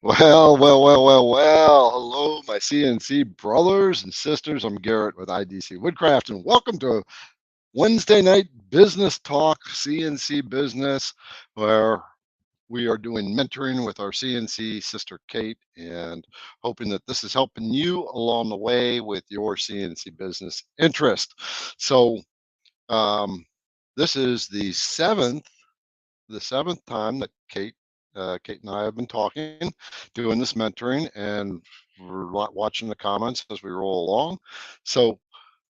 Well. Hello, my CNC brothers and sisters. I'm Garrett with IDC Woodcraft, and welcome to Wednesday night business talk, CNC business, where we are doing mentoring with our CNC sister Kate, and hoping that this is helping you along the way with your CNC business interest. So, this is the seventh time that Kate and I have been talking, doing this mentoring, and we're watching the comments as we roll along. So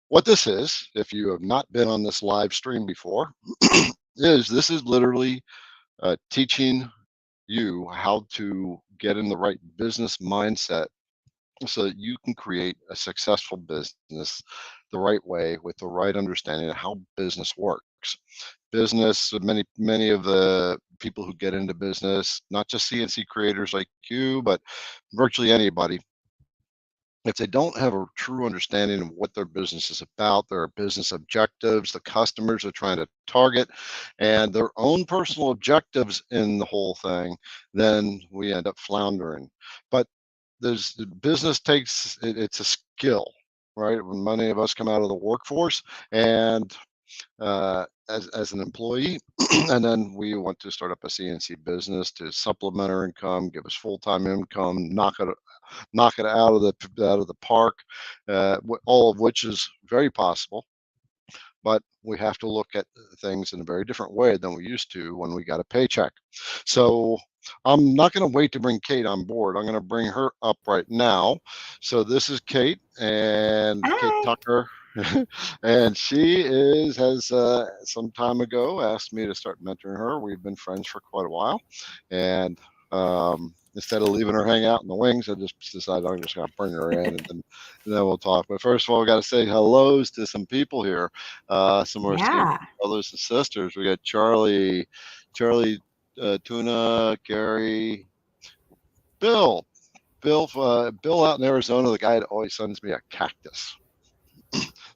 what this is, if you have not been on this live stream before, this is literally teaching you how to get in the right business mindset so that you can create a successful business the right way with the right understanding of how business works. Business, many of the people who get into business, not just CNC creators like you, but virtually anybody, if they don't have a true understanding of what their business is about, their business objectives, the customers they're trying to target, and their own personal objectives in the whole thing, then we end up floundering. But the business it's a skill, right? When many of us come out of the workforce and as an employee, and then we want to start up a CNC business to supplement our income, give us full-time income, knock it out of the park, all of which is very possible. But we have to look at things in a very different way than we used to when we got a paycheck. So I'm not going to wait to bring Kate on board. I'm going to bring her up right now. So this is Kate, and Kate Hi. Tucker. And she has some time ago asked me to start mentoring her. We've been friends for quite a while, and instead of leaving her hang out in the wings, I just decided I'm just going to bring her in, and then we'll talk. But first of all, we got to say hellos to some people here, some of our CNC Yeah. brothers and sisters. We got Charlie, Tuna, Gary, Bill, Bill out in Arizona, the guy that always sends me a cactus.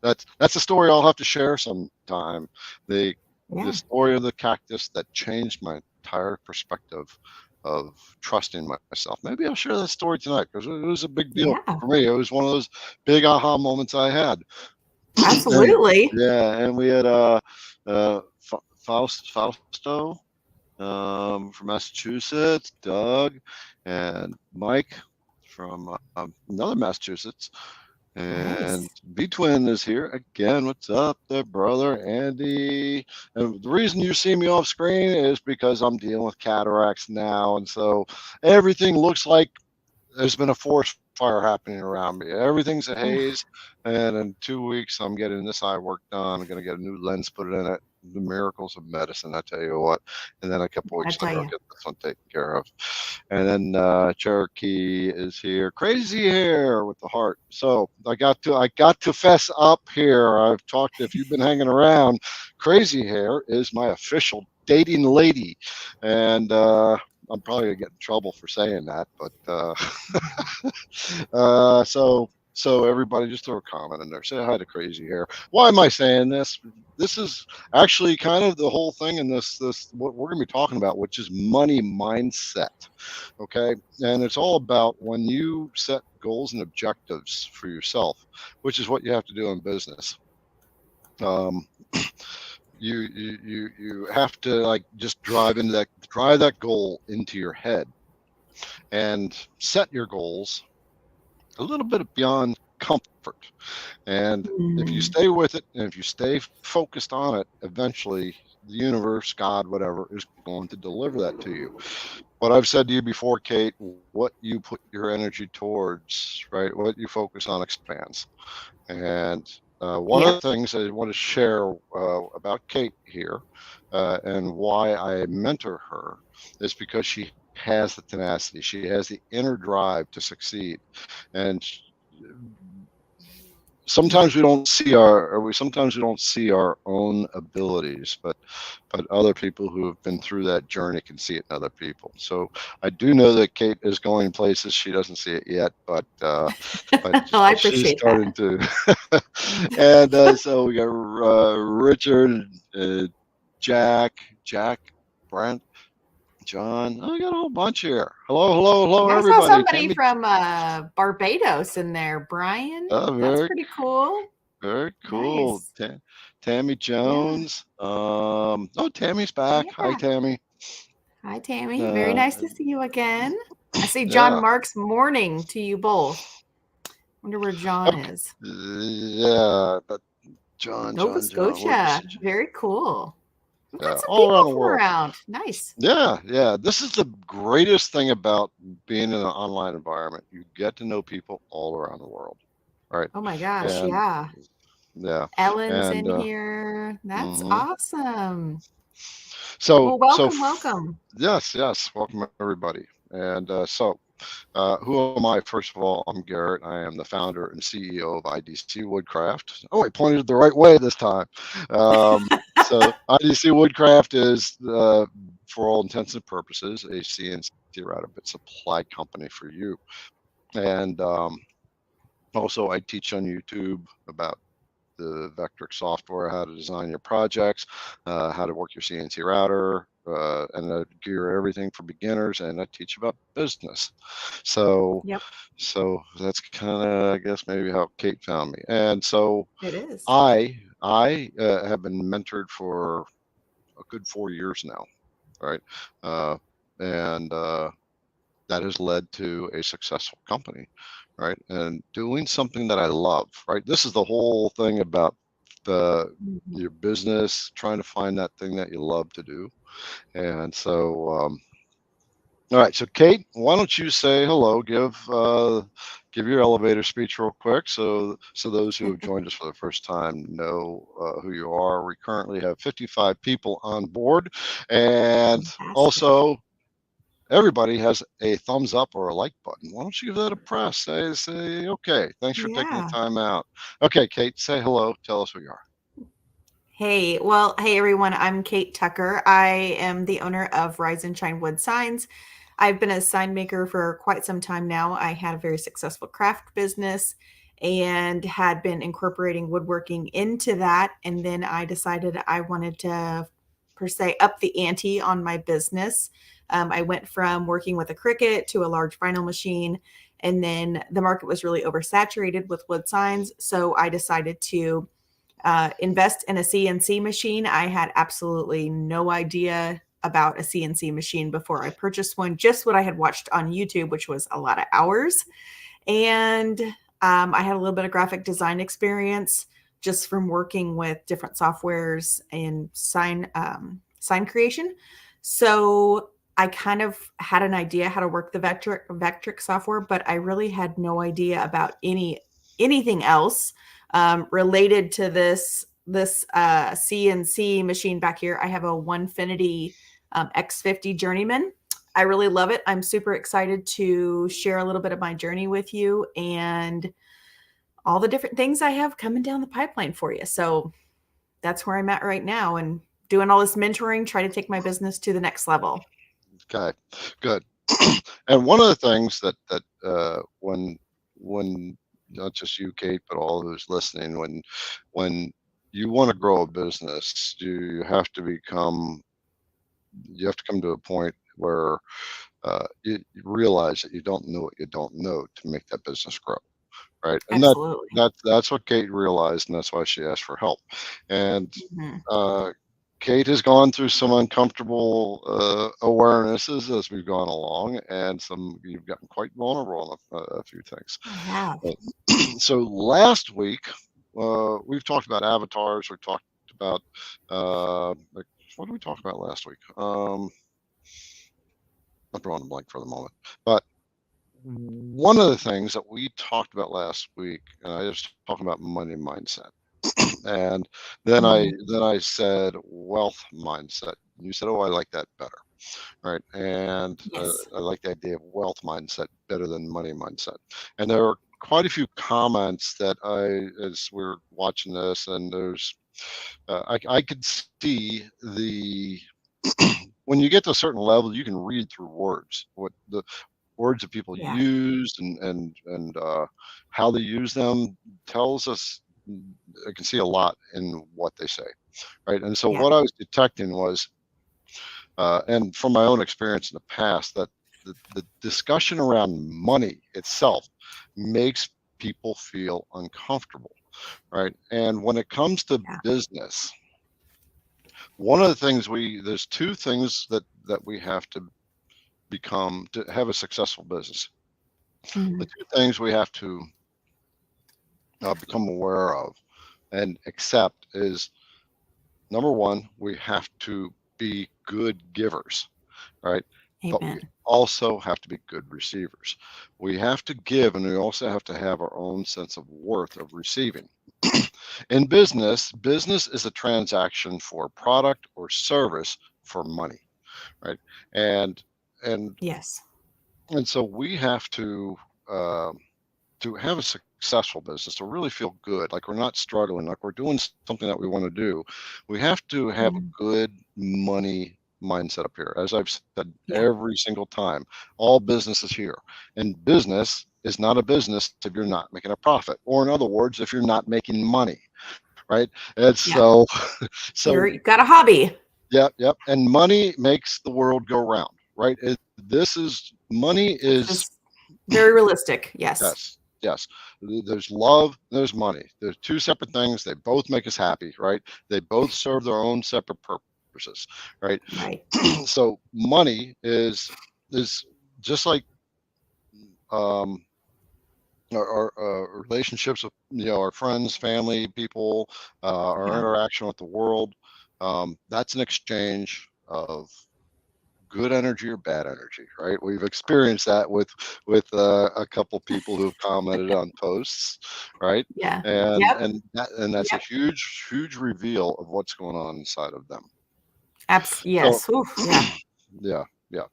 That's a story I'll have to share sometime. The Yeah. story of the cactus that changed my entire perspective of trusting myself. Maybe I'll share that story tonight because it was a big deal Yeah. for me. It was one of those big aha moments I had. And Absolutely. yeah, and we had Fausto from Massachusetts, Doug, and Mike from another Massachusetts. And Nice. B Twin is here again. What's up there, brother? Andy. And the reason you see me off screen is because I'm dealing with cataracts now. And so everything looks like there's been a forest fire happening around me. Everything's a haze. And in 2 weeks, I'm getting this eye work done. I'm going to get a new lens put in it. The miracles of medicine, I tell you what. And then a couple I weeks tell later, I'll you. get this one taken care of. And then Cherokee is here. Crazy hair with the heart. So I got to fess up here. I've talked, if you've been hanging around, Crazy Hair is my official dating lady. And I'm probably gonna get in trouble for saying that, but so everybody just throw a comment in there. Say hi to Crazy Hair. Why am I saying this? This is actually kind of the whole thing in this what we're gonna be talking about, which is money mindset. Okay, and it's all about when you set goals and objectives for yourself, which is what you have to do in business. Um, you have to like just drive that goal into your head and set your goals a little bit beyond comfort. And if you Mm. stay with it and if you stay focused on it, eventually the universe, God, whatever, is going to deliver that to you. What I've said to you before, Kate, what you put your energy towards, right, what you focus on expands. And one of Yep. the things I want to share about Kate here and why I mentor her is because she has the tenacity, she has the inner drive to succeed. And sometimes we don't see our own abilities, but other people who have been through that journey can see it in other people. So I do know that Kate is going places. She doesn't see it yet, but Oh, I she's appreciate starting that. to. And so we got Richard, Jack, Brent, John. Oh, I got a whole bunch here. Hello, hello, hello, I saw everybody. somebody Tammy. from Barbados in there. Brian, Oh, that's very, pretty cool. very cool. Nice. Tammy Yeah. Jones. Oh, Tammy's back. Hi, Yeah. Tammy. Hi, Tammy. Very Uh, nice to see you again. I see John yeah. Marks. Morning to you both. Wonder where John Okay. is. Yeah, but Nova John. Where is Scotia. John? Very cool. We've got Yeah, some all people around the from world. around. Nice. Yeah. This is the greatest thing about being in an online environment. You get to know people all around the world, right? Oh my gosh. And Yeah. yeah, Ellen's and in here. That's mhm. awesome. so Well, so welcome, f- welcome. yes, welcome everybody. And who am I? First of all, I'm Garrett. I am the founder and CEO of IDC Woodcraft. Oh, I pointed the right way this time. So IDC Woodcraft is, for all intents and purposes, a CNC router bit supply company for you. And also, I teach on YouTube about the Vectric software, how to design your projects, how to work your CNC router, and I gear everything for beginners, and I teach about business. So, Yep, that's kind of, I guess, maybe how Kate found me. And so it is. I have been mentored for a good 4 years now, right? Uh, and that has led to a successful company, right? And doing something that I love, right? This is the whole thing about the Mhm. your business, trying to find that thing that you love to do. And so, all right. So, Kate, why don't you say hello? Give your elevator speech real quick, so those who have joined us for the first time know who you are. We currently have 55 people on board, and Fantastic. also everybody has a thumbs up or a like button. Why don't you give that a press? Say, okay, thanks for taking the Yeah. time out. Okay, Kate, say hello. Tell us who you are. Hey everyone, I'm Kate Tucker. I am the owner of Rise and Shine Wood Signs. I've been a sign maker for quite some time now. I had a very successful craft business and had been incorporating woodworking into that. And then I decided I wanted to, per se, up the ante on my business. I went from working with a Cricut to a large vinyl machine. And then the market was really oversaturated with wood signs. So I decided to invest in a CNC machine. I had absolutely no idea about a CNC machine before I purchased one, just what I had watched on YouTube, which was a lot of hours. And I had a little bit of graphic design experience just from working with different softwares and sign creation. So I kind of had an idea how to work the Vectric software, but I really had no idea about anything else related to this CNC machine back here. I have a Onefinity X50 Journeyman. I really love it. I'm super excited to share a little bit of my journey with you and all the different things I have coming down the pipeline for you. So that's where I'm at right now and doing all this mentoring, try to take my business to the next level. Okay, good. And one of the things that when not just you, Kate, but all who's listening, when you want to grow a business, you have to come to a point where you realize that you don't know what you don't know to make that business grow, right? And Absolutely. that's what Kate realized, and that's why she asked for help. And Mhm. uh, Kate has gone through some uncomfortable awarenesses as we've gone along, and you've gotten quite vulnerable on a few things. I have. So last week, we've talked about avatars. We talked about like, what did we talk about last week? I'm drawing a blank for the moment, but one of the things that we talked about last week, and I was talking about money mindset, and Mhm. then I said wealth mindset. You said, "Oh, I like that better," right? And Yes. I like the idea of wealth mindset better than money mindset. And there are quite a few comments that as we're watching this, and I could see the when you get to a certain level, you can read through words, what the words that people Yeah. use and how they use them tells us. I can see a lot in what they say, right? And so Yeah. what I was detecting was and from my own experience in the past, that the discussion around money itself makes people feel uncomfortable, right? And when it comes to Yeah. business, one of the things there's two things that we have to become to have a successful business. The Mhm. two things we have to become aware of and accept is, number one, we have to be good givers, right? But we Amen. also have to be good receivers. We have to give, and we also have to have our own sense of worth of receiving. In business is a transaction for product or service for money, right? And and Yes. and so we have uh, to have a successful business, to really feel good, like we're not struggling, like we're doing something that we want to do. We have to have a Mhm. good money mindset up here. As I've said Yeah. every single time, all business is here. And business is not a business if you're not making a profit, or in other words, if you're not making money, right? And Yeah. so, so You've got a hobby. yep. And money makes the world go round, right? This is money This is is very realistic. Yes. yes. There's love, there's money. There's two separate things. They both make us happy, right? They both serve their own separate purposes, right? Right. So money is just like um our relationships with our friends, family, people, our Yeah. interaction with the world. That's an exchange of good energy or bad energy, right? We've experienced that with a couple people who've commented on posts, right? Yeah. And Yep. that's a Yep. huge reveal of what's going on inside of them. So Yes. Oof. Yeah. yeah, yeah.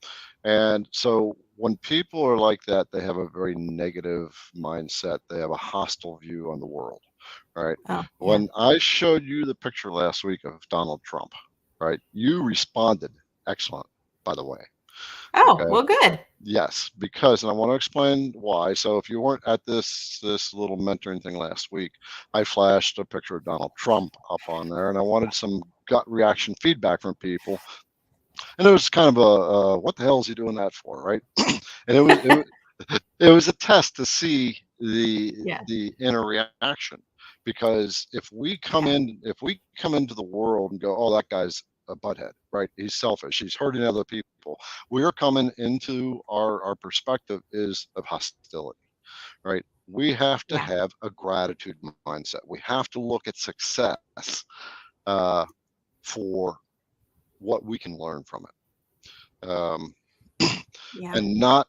And so when people are like that, they have a very negative mindset. They have a hostile view on the world, right? Oh, yeah. When I showed you the picture last week of Donald Trump, right? You responded excellent, by the way. Oh, Okay. well, good. Yes, because, and I want to explain why. So if you weren't at this little mentoring thing last week, I flashed a picture of Donald Trump up on there, and I wanted some gut reaction feedback from people. And it was kind of what the hell is he doing that for, right? And it was a test to see Yeah. the inner reaction, because Yeah. if we come into the world and go, oh, that guy's a butthead, right? He's selfish, he's hurting other people. We are coming into our perspective is of hostility, right? We have to Yeah. have a gratitude mindset. We have to look at success uh, for what we can learn from it. Yeah. And not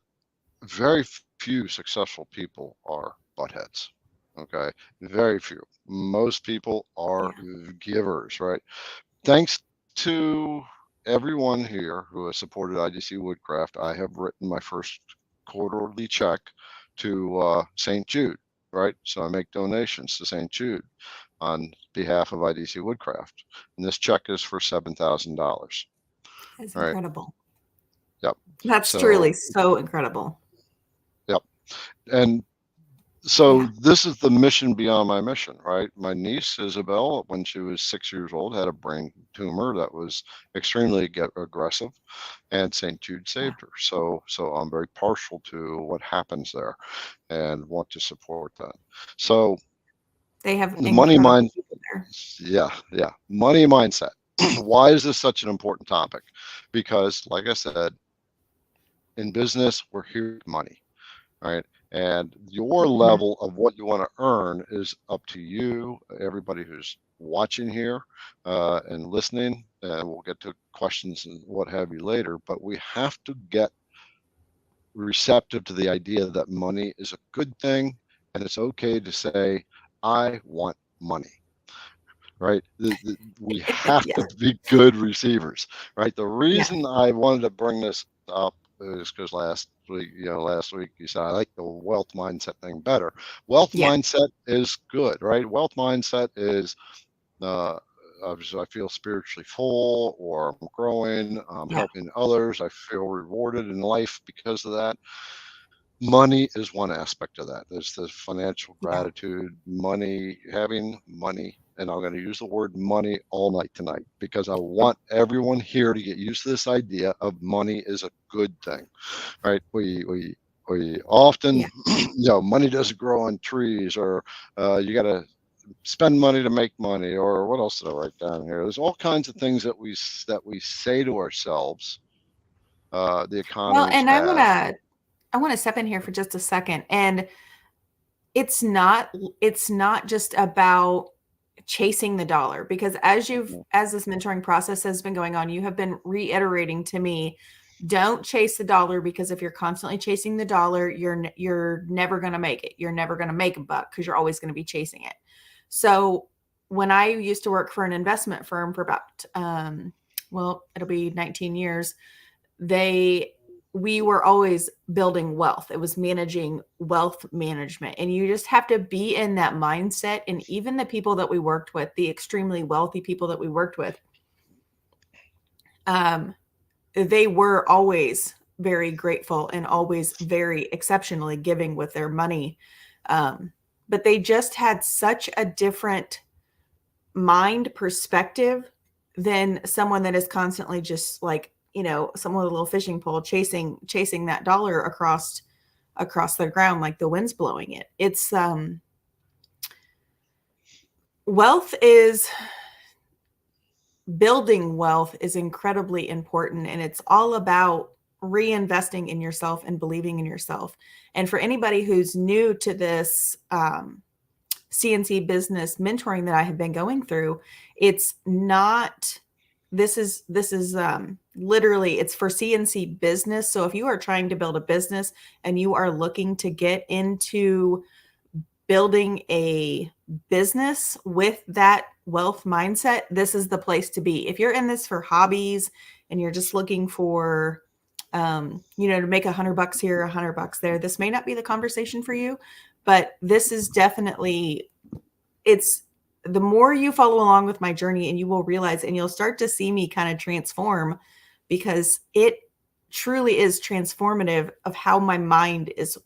very few successful people are buttheads. Okay, very few. Most people are Yeah. givers, right? Thanks to everyone here who has supported IDC Woodcraft, I have written my first quarterly check to St. Jude, right? So I make donations to St. Jude on behalf of IDC Woodcraft, and this check is for $7,000. That's Right? incredible. Yep. That's So truly so incredible. yep. And so Yeah. this is the mission beyond my mission, right? My niece Isabel, when she was 6 years old, had a brain tumor that was extremely aggressive, and St. Jude Yeah. saved her. So I'm very partial to what happens there and want to support that. So They have the money incredible mind, people there. yeah, money mindset. Why is this such an important topic? Because, like I said, in business, we're here with money, right? And your Mhm. level of what you want to earn is up to you, everybody who's watching here and listening. And we'll get to questions and what have you later. But we have to get receptive to the idea that money is a good thing, and it's okay to say, I want money. Right? We have Yeah. to be good receivers, right? The Yeah. reason I wanted to bring this up is because last week you said I like the wealth mindset thing better. Wealth Yeah. mindset is good, right? Wealth mindset is uh, I feel spiritually full, or I'm growing, I'm Yeah. helping others, I feel rewarded in life because of that. Money is one aspect of that. There's the financial Yeah. gratitude, money, having money and I'm going to use the word money all night tonight because I want everyone here to get used to this idea of money is a good thing, right? We often, Yeah. money doesn't grow on trees, or you got to spend money to make money, or what else did I write down here? There's all kinds of things that we say to ourselves. The Well, economy's and bad. I want to step in here for just a second. And it's not just about chasing the dollar, because as this mentoring process has been going on, you have been reiterating to me, don't chase the dollar, because if you're constantly chasing the dollar, you're never going to make it. You're never going to make a buck because you're always going to be chasing it. So when I used to work for an investment firm for about well, it'll be 19 years, they we were always building wealth. It was managing wealth management. And you just have to be in that mindset. And even the people that we worked with, the extremely wealthy people that we worked with, they were always very grateful and always very exceptionally giving with their money. But they just had such a different mind perspective than someone that is constantly just like, someone with a little fishing pole chasing that dollar across the ground like the wind's blowing it. It's wealth is building wealth is incredibly important, and it's all about reinvesting in yourself and believing in yourself. And for anybody who's new to this CNC business mentoring that I have been going through, it's not this is literally, it's for CNC business. So if you are trying to build a business and you are looking to get into building a business with that wealth mindset, this is the place to be. If you're in this for hobbies and you're just looking for to make $100 here, $100 there, this may not be the conversation for you. But this is definitely, it's the more you follow along with my journey, and you will realize, and you'll start to see me kind of transform, because it truly is transformative of how my mind is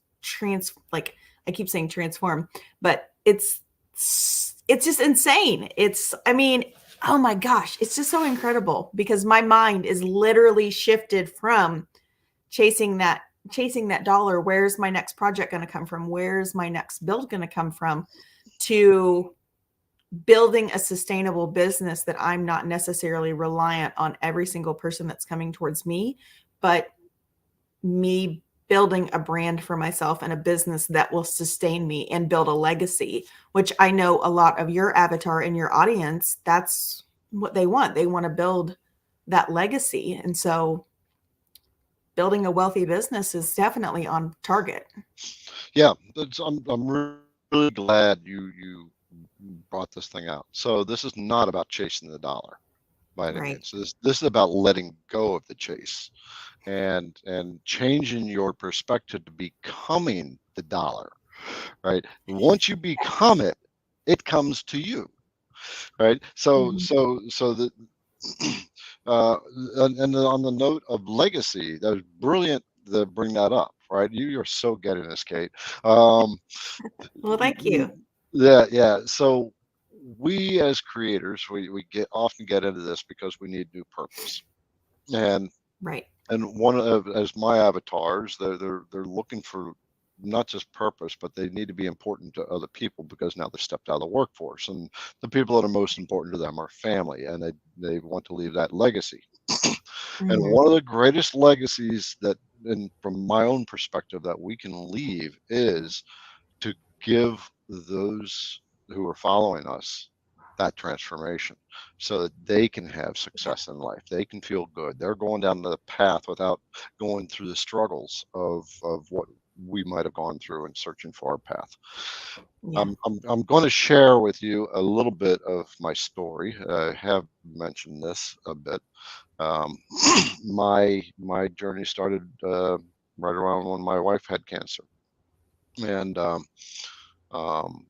like I keep saying transform, but it's just insane. Oh my gosh, it's just so incredible, because my mind is literally shifted from chasing that dollar. Where's my next project going to come from? Where's my next build going to come from? To building a sustainable business that I'm not necessarily reliant on every single person that's coming towards me, but me building a brand for myself and a business that will sustain me and build a legacy, which I know a lot of your avatar and your audience, that's what they want. They want to build that legacy. And so building a wealthy business is definitely on target. Yeah, I'm really glad you brought this thing out. So this is not about chasing the dollar by any Right. means. This is about letting go of the chase and changing your perspective to becoming the dollar, right? Once you become it, it comes to you, right? So Mhm. the and on the note of legacy, that was brilliant to bring that up, right? You're so getting this, Kate. Um, Well, thank you. yeah. So we as creators, we often get into this because we need new purpose, and Right. one of, as my avatars, they're looking for not just purpose, but they need to be important to other people, because now they've stepped out of the workforce, and the people that are most important to them are family, and they want to leave that legacy. And Mhm. one of the greatest legacies that, and from my own perspective, that we can leave is to give those who are following us that transformation, so that they can have Yeah. success in life. They can feel good. They're going down the path without going through the struggles of what we might have gone through in searching for our path. Yeah. I'm going to share with you a little bit of my story. I have mentioned this a bit. Um, my journey started right around when my wife had cancer, and um,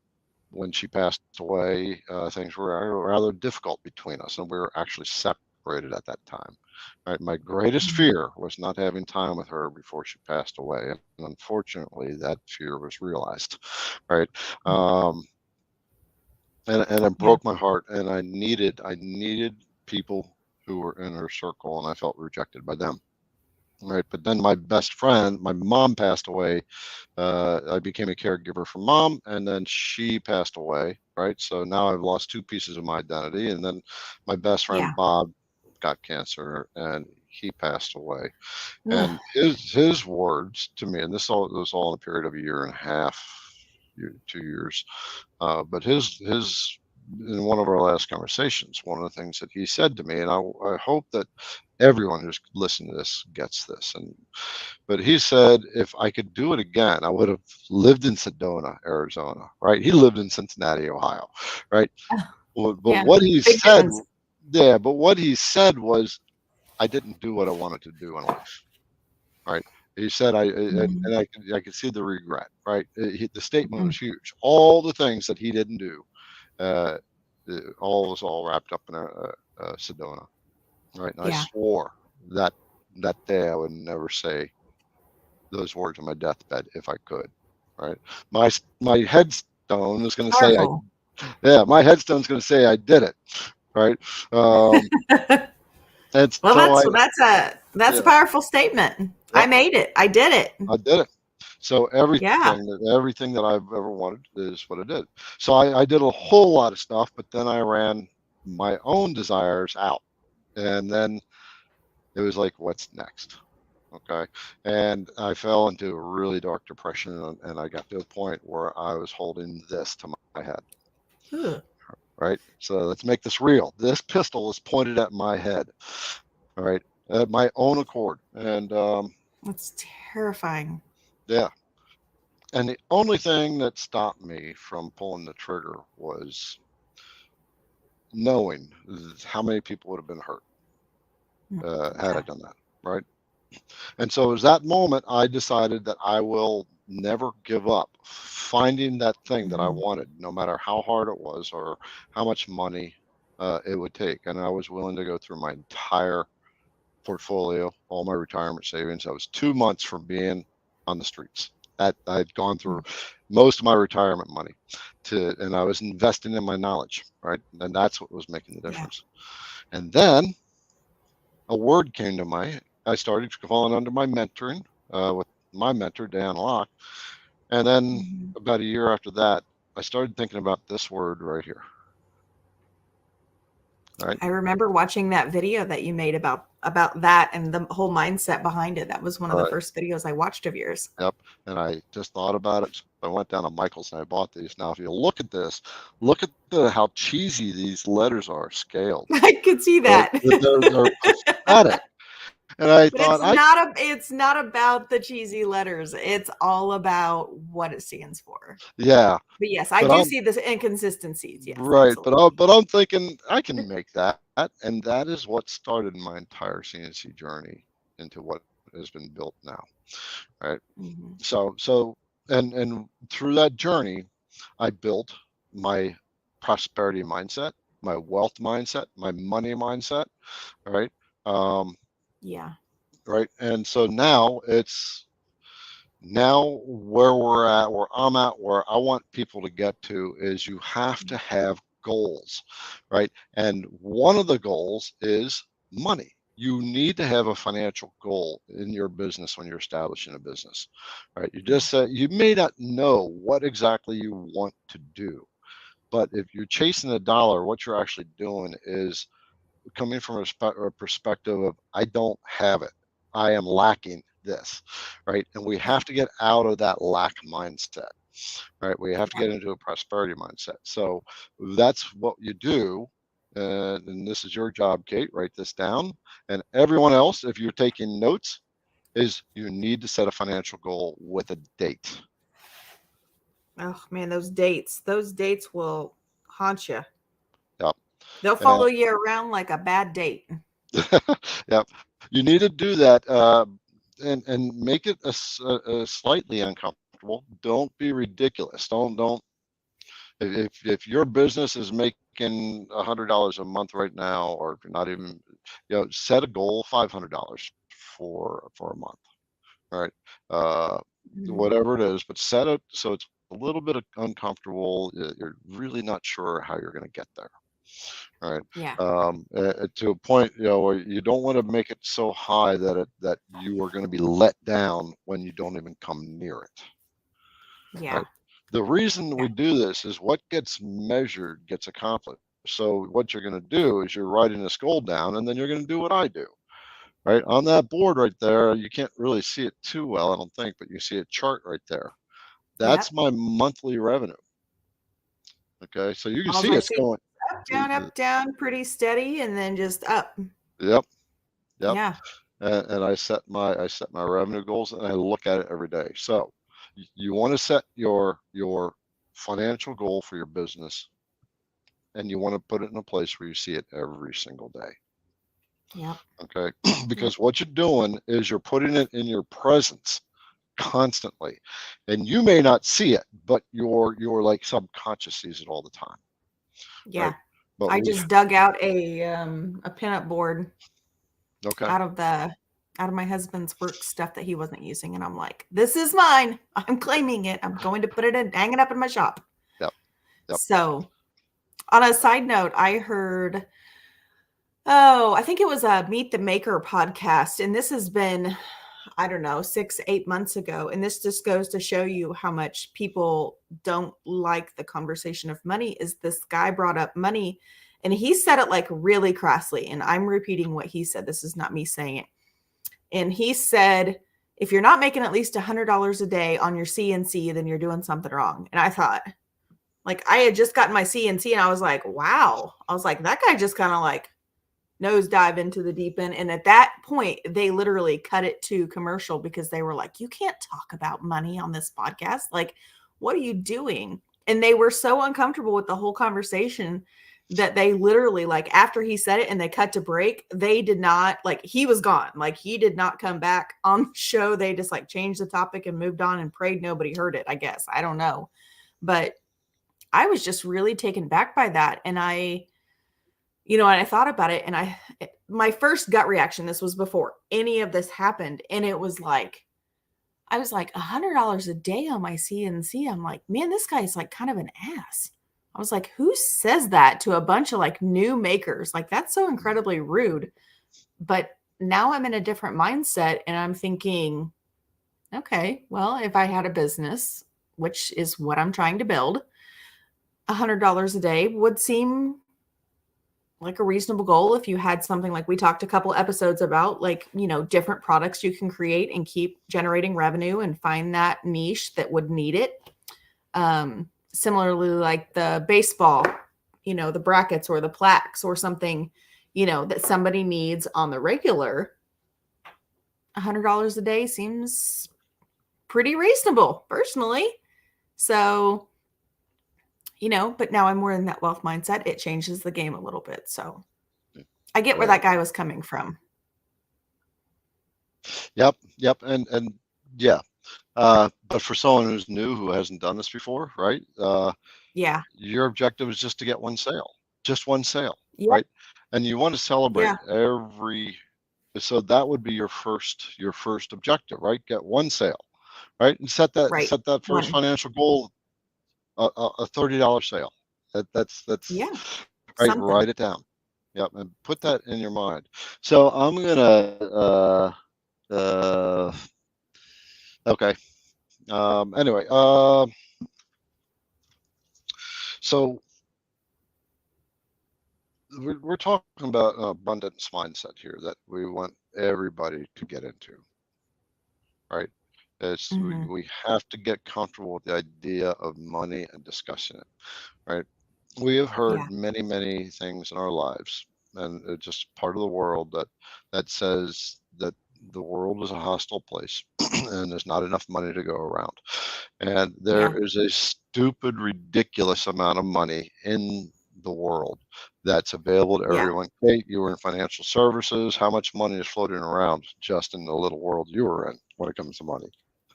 when she passed away, things were rather difficult between us, and we were actually separated at that time. Right, my greatest Mhm. fear was not having time with her before she passed away, and unfortunately, that fear was realized. Right. Um, and it Yeah. broke my heart. And I needed people who were in her circle, and I felt rejected by them. Right. But then my best friend, my mom passed away. I became a caregiver for mom, and then she passed away. Right. So now I've lost two pieces of my identity. And then my best Yeah. friend, Bob, got cancer and he passed away. Ugh. And his words to me, and this was all in a period of a year and a half, 2 years. But his in one of our last conversations, one of the things that he said to me, and I hope that everyone who's listening to this gets this. But he said, if I could do it again, I would have lived in Sedona, Arizona. Right? He lived in Cincinnati, Ohio. Right? But Yeah. what he Big said, difference. yeah, but what he said was, I didn't do what I wanted to do in life. Right? He said, Mhm. and I could see the regret. Right? The statement Mhm. was huge. All the things that he didn't do, uh, all was all wrapped up in a Sedona. Right? And I Yeah. swore that that day I would never say those words on my deathbed if I could. Right? My headstone is going to say I Powerful. yeah, my headstone's going to say I did it. Right? Um, and Well, so that's a yeah, powerful statement. I yep, made it. I did it. I did it. So Yeah. everything that I've ever wanted is what I did. So I did a whole lot of stuff, but then I ran my own desires out, and then it was like, what's next? Okay. And I fell into a really dark depression, and I got to a point where I was holding this to my head. Ugh, Right. So let's make this real. This pistol is pointed at my head. All right. At my own accord. And that's terrifying. yeah. And the only thing that stopped me from pulling the trigger was knowing how many people would have been hurt had I Yeah. done that. Right. And so it was that moment I decided that I will never give up finding that thing that I Mhm. wanted, no matter how hard it was or how much money it would take. And I was willing to go through my entire portfolio, all my retirement savings. I was 2 months from being on the streets. That I'd gone through most of my retirement money and I was investing in my knowledge, right? And that's what was making the Yeah. difference. And then a word came to my, I started falling under my mentoring with my mentor, Dan Locke. And then Mhm. about a year after that, I started thinking about this word right here, right? I remember watching that video that you made about that and the whole mindset behind it. That was one of All the right. first videos I watched of yours. Yep. And I just thought about it. So I went down to Michael's and I bought these. Now, if you look at this, look at how cheesy these letters are scaled. I could see Right? that. They're pathetic. And I But thought, it's not about the cheesy letters. It's all about what it stands for. yeah, But yes, I but do I'm see the inconsistencies. Yes, right. absolutely. But I'm thinking I can make that. And that is what started my entire CNC journey into what has been built now. Right. Mhm. So and through that journey, I built my prosperity mindset, my wealth mindset, my money mindset, right? Um, Yeah. right. And so now where we're at, where I'm at, where I want people to get to is you have to have goals, right? And one of the goals is money. You need to have a financial goal in your business when you're establishing a business, right? You Yeah. just said you may not know what exactly you want to do, but if you're chasing a dollar, what you're actually doing is coming from a perspective of I don't have it. I am lacking this, right? And we Yeah. have to get out of that lack mindset, right? We have to Yeah. get into a prosperity mindset. So that's what you do. And this is your job, Kate. Write this down. And everyone else, if you're taking notes, is you need to set a financial goal with a date. Oh man, those dates will haunt you. Yep. They'll follow you around like a bad date. Yep. You need to do that and make it a slightly uncomfortable. Don't be ridiculous. Don't if your business is making $100 a month right now, or if you're not even, set a goal $500 for a month, right? Uh, Mhm. Whatever it is, but set it so it's a little bit uncomfortable. You're really not sure how you're going to get there. All right. Yeah. To a point, where you don't want to make it so high that you are going to be let down when you don't even come near it. Yeah. Right. The reason Yeah. we do this is what gets measured gets accomplished. So what you're going to do is you're writing this goal down, and then you're going to do what I do. Right on that board right there. You can't really see it too well, I don't think, but you see a chart right there. Yep. That's my monthly revenue. Okay, so you can All see I it's see going. up, down, pretty steady, and then just up. Yep, yep. Yeah. And I set my revenue goals, and I look at it every day. So you want to set your financial goal for your business, and you want to put it in a place where you see it every single day. Yep. Okay, because what you're doing is you're putting it in your presence constantly, and you may not see it, but your like subconscious sees it all the time. Yeah. Right. But I just dug out a pinup board okay. out of my husband's work stuff that he wasn't using, and I'm like, this is mine. I'm claiming it. I'm going to put it in, hang it up in my shop. Yep. Yep. So, on a side note, I heard, I think it was a Meet the Maker podcast, and this has been, I don't know, 6-8 months ago. And this just goes to show you how much people don't like the conversation of money. Is this guy brought up money, and he said it like really crassly, and I'm repeating what he said. This is not me saying it. And he said, if you're not making at least $100 a day on your CNC, then you're doing something wrong. And I thought, like, I had just gotten my CNC, and I was like, wow. I was like, that guy just kind of like nosedive into the deep end. And at that point, they literally cut it to commercial because they were like, you can't talk about money on this podcast. Like, what are you doing? And they were so uncomfortable with the whole conversation that they literally, like, after he said it and they cut to break, they did not, like, he was gone. Like, he did not come back on the show. They just like changed the topic and moved on and prayed nobody heard it, I guess. I don't know. But I was just really taken back by that. And and I thought about it, and my first gut reaction, this was before any of this happened. And it was like, I was like, $100 a day on my CNC. I'm like, man, this guy's like kind of an ass. I was like, who says that to a bunch of like new makers? Like, that's so incredibly rude. But now I'm in a different mindset, and I'm thinking, okay, well, if I had a business, which is what I'm trying to build, $100 a day would seem like a reasonable goal. If you had something like we talked a couple episodes about, like, different products you can create and keep generating revenue and find that niche that would need it. Similarly, like the baseball, the brackets or the plaques or something, that somebody needs on the regular, $100 a day seems pretty reasonable personally. So, but now I'm more in that wealth mindset. It changes the game a little bit. So I get where that guy was coming from. Yep. And yeah. But for someone who's new, who hasn't done this before, right? Yeah. Your objective is just to get one sale, just one sale, Yep. right? And you want to celebrate so that would be your first objective, right? Get one sale, right? And set that first financial goal, a $30 sale. That's yeah. Right. Something. Write it down. Yep, and put that in your mind. So I'm gonna okay. Anyway, so we're talking about an abundance mindset here that we want everybody to get into, right? We have to get comfortable with the idea of money and discussing it, right? We have heard many things in our lives, and it's just part of the world that says that the world is a hostile place and there's not enough money to go around. And there is a stupid, ridiculous amount of money in the world that's available to everyone. Kate, you were in financial services. How much money is floating around just in the little world you were in when it comes to money?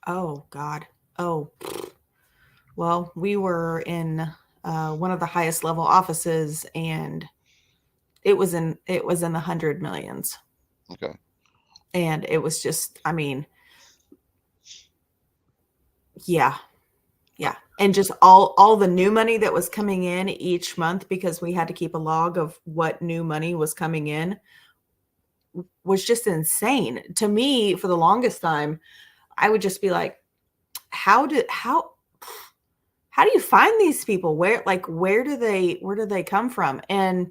Oh, God. Oh, well, we were in one of the highest level offices, and it was in the 100 millions. Okay. And it was just, I mean, yeah. and just all the new money that was coming in each month, because we had to keep a log of what new money was coming in, was just insane to me. For the longest time, I would just be like, how do you find these people? Where do they come from? And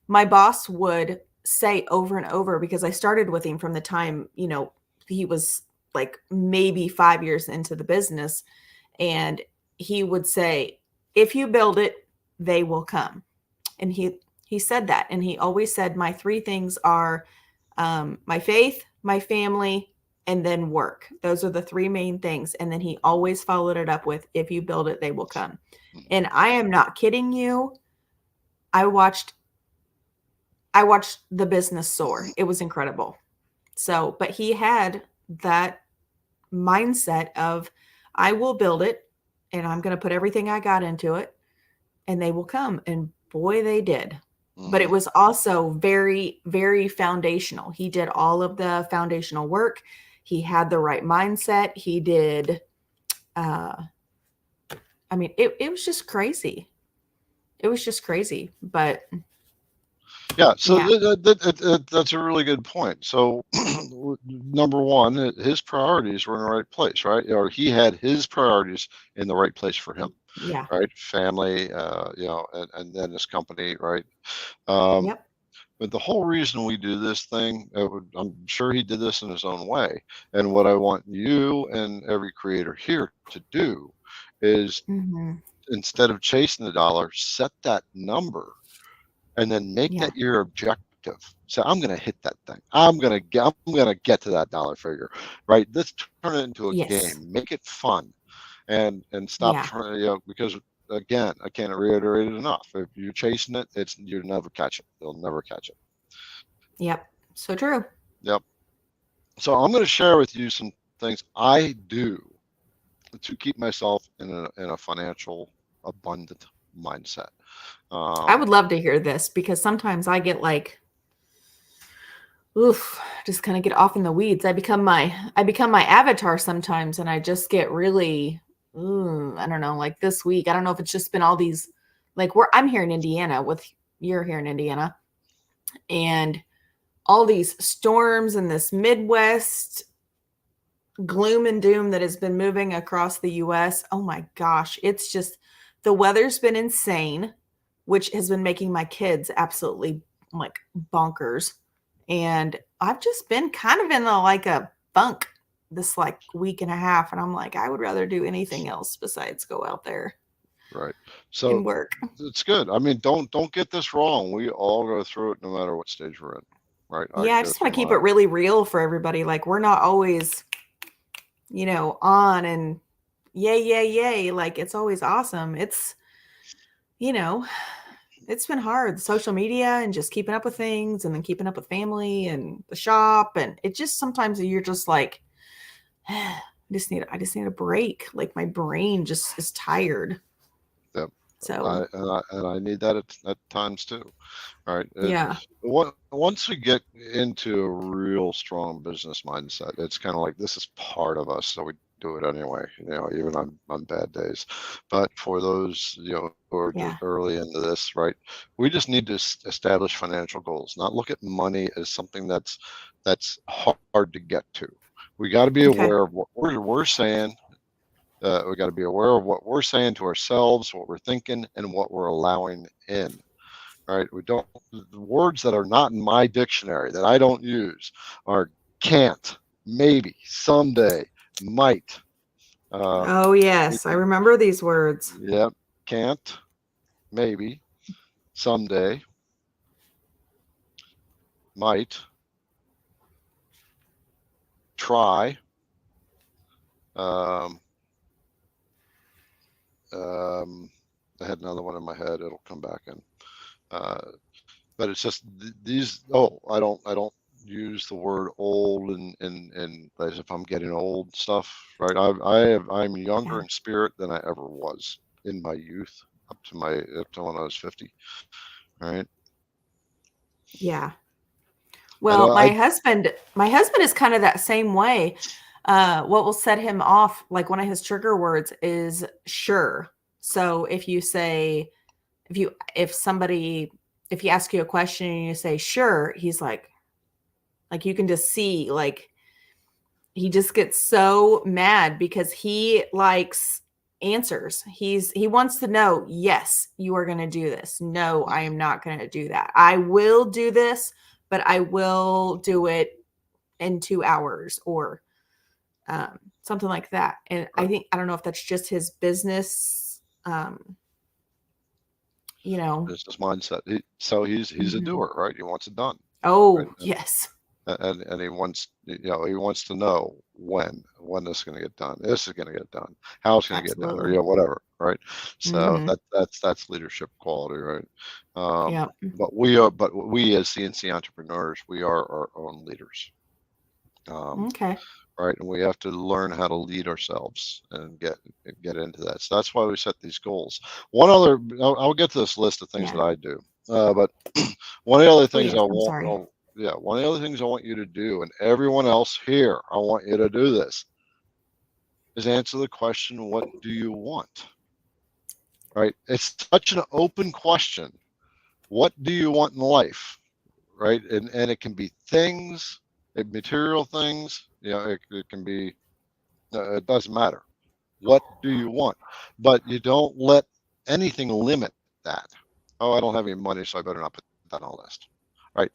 my boss would say over and over, because I started with him from the time, he was like maybe 5 years into the business. And he would say, if you build it, they will come. And he said that. And he always said, my three things are my faith, my family, and then work. Those are the three main things. And then he always followed it up with, if you build it, they will come. And I am not kidding you. I watched the business soar. It was incredible. So, but he had that mindset of, I will build it and I'm going to put everything I got into it and they will come. And boy, they did. But it was also very, very foundational. He did all of the foundational work. He had the right mindset. He did, it was just crazy. It was just crazy. But Yeah, so yeah, that's a really good point. So, number one, his priorities were in the right place, right? Or he had his priorities in the right place for him, yeah, right? Family, and then his company, right? yep, But the whole reason we do this thing, I'm sure he did this in his own way. And what I want you and every creator here to do is, hmm, instead of chasing the dollar, set that number and then make yeah, that your objective. So I'm going to hit that thing. I'm going to get to that dollar figure, right? Let's turn it into a yes, game, make it fun, and stop yeah, trying, because again, I can't reiterate it enough. If you're chasing it, you'll never catch it. You'll never catch it. yep. So true. Yep. So I'm going to share with you some things I do to keep myself in a financial abundant mindset. I would love to hear this, because sometimes I get like, oof, just kind of get off in the weeds. I become my avatar sometimes, and I just get really, I don't know, like this week. I don't know if it's just been all these, like, I'm here in Indiana, you're here in Indiana, and all these storms and this Midwest gloom and doom that has been moving across the US. Oh my gosh, it's just, the weather's been insane, which has been making my kids absolutely like bonkers. And I've just been kind of in a funk this like week and a half, and I'm like, I would rather do anything else besides go out there Right. So and work. it's good. I mean, don't get this wrong. We all go through it no matter what stage we're in. Right. I Yeah, I go just want through to keep it mine. really real for everybody. Like, we're not always, on and yay, yay, yay. Like, it's always awesome. You know, it's been hard. Social media and just keeping up with things, and then keeping up with family and the shop. And it just, sometimes you're just like, I just need a break. Like, my brain just is tired. Yep. So I need that at times too. Right. yeah. Once we get into a real strong business mindset, it's kind of like this is part of us, so we do it anyway. Even on bad days. But for those who are just Yeah. early into this, right, we just need to establish financial goals, not look at money as something that's hard to get to. We got to be Okay. aware of what we're saying. We got to be aware of what we're saying to ourselves, what we're thinking, and what we're allowing in. Right? We don't. The words that are not in my dictionary that I don't use are can't, maybe, someday, might. Oh yes, I remember these words. Yep, can't, maybe, someday, might, try. Um, I had another one in my head. It'll come back in. But it's just these. Oh, I don't use the word old and as if I'm getting old stuff. Right. I'm younger Yeah. in spirit than I ever was in my youth up to when I was 50. Right. Yeah. I Well, don't. I my husband is kind of that same way. What will set him off, like one of his trigger words is sure. So if you say, if he asks you a question and you say sure, he's like you can just see, like he just gets so mad because he likes answers. He wants to know, yes, you are going to do this. No, I am not going to do that. I will do this, but I will do it in 2 hours or something like that. And Right. I don't know if that's just his business, you know. Business mindset. So he's a Mhm. doer, right? He wants it done, right? Oh, yes. And he wants, he wants to know when this is going to get done. This is going to get done. How it's going to get done, or Absolutely. whatever, right? So Mhm. that's leadership quality, right? Yep. But we as CNC entrepreneurs, we are our own leaders. Um, Okay. right? And we have to learn how to lead ourselves and get into that. So that's why we set these goals. One other, I'll get to this list of things Yeah. that I do, but one of the other things Please. I I'm want, sorry. yeah, one of the other things I want you to do, and everyone else here, I want you to do this, is answer the question, what do you want? Right? It's such an open question. What do you want in life? Right? And it can be things, material things, it can be, it doesn't matter. What do you want? But you don't let anything limit that. Oh, I don't have any money, so I better not put that on the list. Right?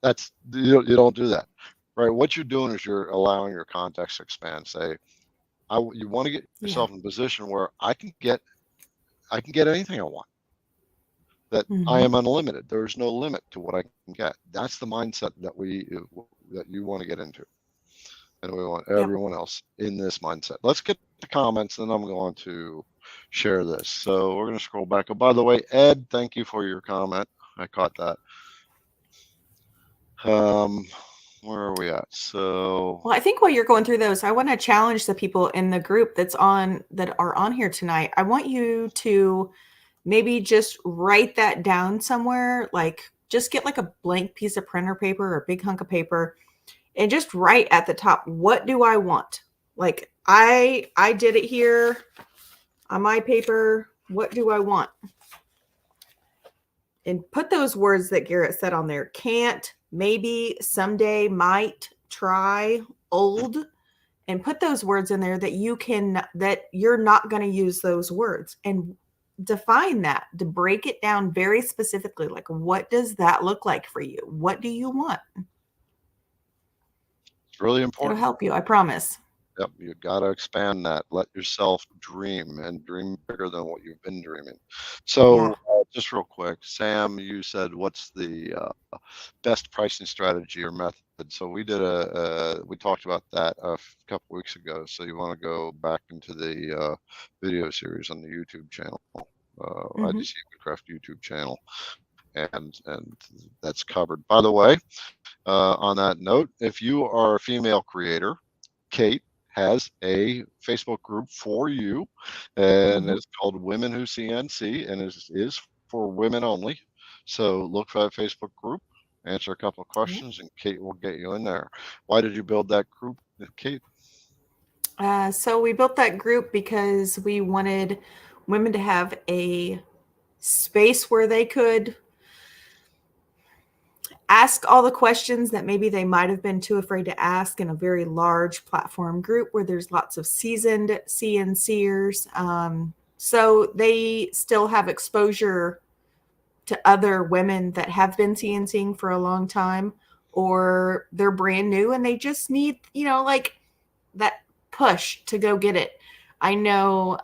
That's you don't do that. Right? What you're doing is you're allowing your context to expand. Say, you want to get Yeah. yourself in a position where I can get anything I want. That I Mhm. am unlimited. There's no limit to what I can get. That's the mindset that you want to get into, and we want Yep. everyone else in this mindset. Let's get the comments, then I'm going to share this. So we're going to scroll back. Oh, by the way, Ed, thank you for your comment. I caught that. Um, where are we at? So Well, I think while you're going through those, I want to challenge the people in the group that are on here tonight. I want you to maybe just write that down somewhere, like just get like a blank piece of printer paper or a big hunk of paper and just write at the top, what do I want? Like I did it here on my paper. What do I want? And put those words that Garrett said on there. Can't, maybe, someday, might, try, old, and put those words in there that you're not going to use those words, and define that, to break it down very specifically. Like, what does that look like for you? What do you want? it's really It'll important. help you, I promise. Yep, you got to expand that. Let yourself dream and dream bigger than what you've been dreaming. Yeah. So, just real quick, Sam, you said what's the best pricing strategy or method? So we talked about that a couple weeks ago. So you want to go back into the video series on the YouTube channel, Mm-hmm. IDC Woodcraft YouTube channel, and that's covered. By the way, on that note, if you are a female creator, Kate has a Facebook group for you, and Mm-hmm. it's called Women Who CNC, and is for women only. So look for that Facebook group, answer a couple of Yeah. questions, and Kate will get you in there. Why did you build that group, Kate? So we built that group because we wanted women to have a space where they could ask all the questions that maybe they might have been too afraid to ask in a very large platform group where there's lots of seasoned CNC'ers. So they still have exposure to other women that have been CNCing for a long time, or they're brand new and they just need, like that push to go get it. I know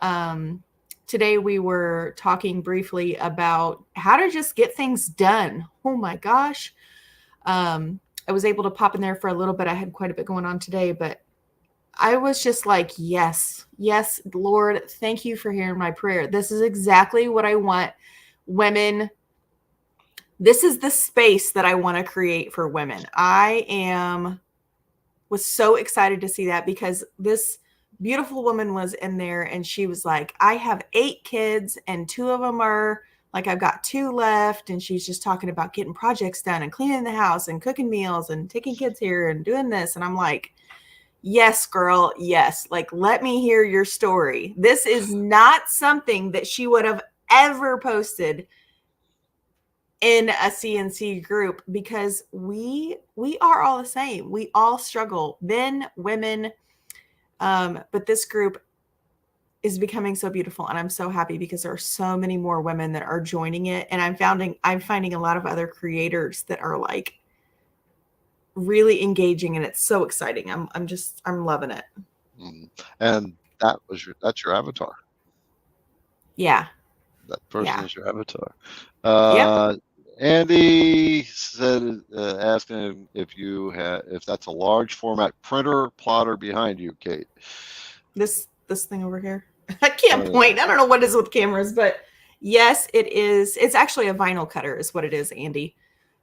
today we were talking briefly about how to just get things done. Oh my gosh. I was able to pop in there for a little bit. I had quite a bit going on today, but I was just like, yes, yes, Lord, thank you for hearing my prayer. This is exactly what I want. Women, this is the space that I want to create for women. Was so excited to see that because this beautiful woman was in there and she was like, I have 8 kids and 2 of them are like, I've got 2 left. And she's just talking about getting projects done and cleaning the house and cooking meals and taking kids here and doing this. And I'm like, Yes, girl. Yes. Like, let me hear your story. This is not something that she would have ever posted in a CNC group, because we are all the same. We all struggle, men, women. But this group is becoming so beautiful, and I'm so happy because there are so many more women that are joining it, and I'm finding a lot of other creators that are like really engaging, and it's so exciting. I'm loving it. And that's your avatar. Yeah. That person Yeah. is your avatar. Yep. Andy said, asking if that's a large format printer plotter behind you, Kate. This thing over here. I can't Oh, point. I don't know what it is with cameras, but yes, it is. It's actually a vinyl cutter, is what it is, Andy.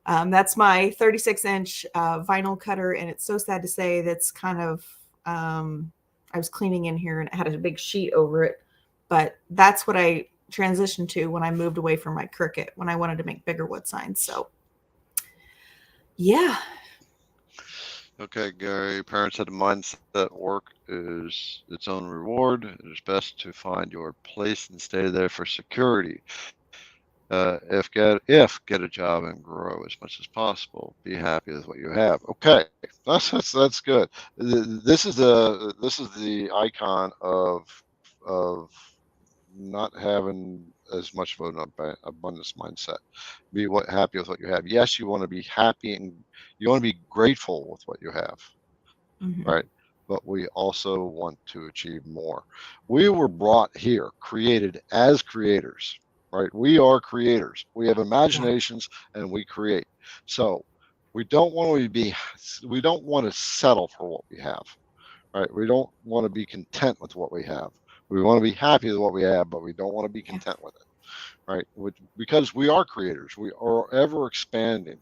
That's my 36-inch vinyl cutter, and it's so sad to say that's kind of. I was cleaning in here and it had a big sheet over it, but that's what I transitioned to when I moved away from my Cricut when I wanted to make bigger wood signs. So, yeah. okay, Gary. Parents had a mindset that work is its own reward. It is best to find your place and stay there for security. If get a job and grow as much as possible. Be happy with what you have. Okay, that's good. This is the icon of not having as much of an abundance mindset. Be happy with what you have. Yes, you want to be happy and you want to be grateful with what you have, Mm-hmm. right? But we also want to achieve more. We were brought here, created as creators, right? We are creators. We have Yeah. imaginations and we create. So we don't want to settle for what we have, right? We don't want to be content with what we have. We want to be happy with what we have, but we don't want to be Yeah. content with it, right? Because we are creators. We are ever expanding.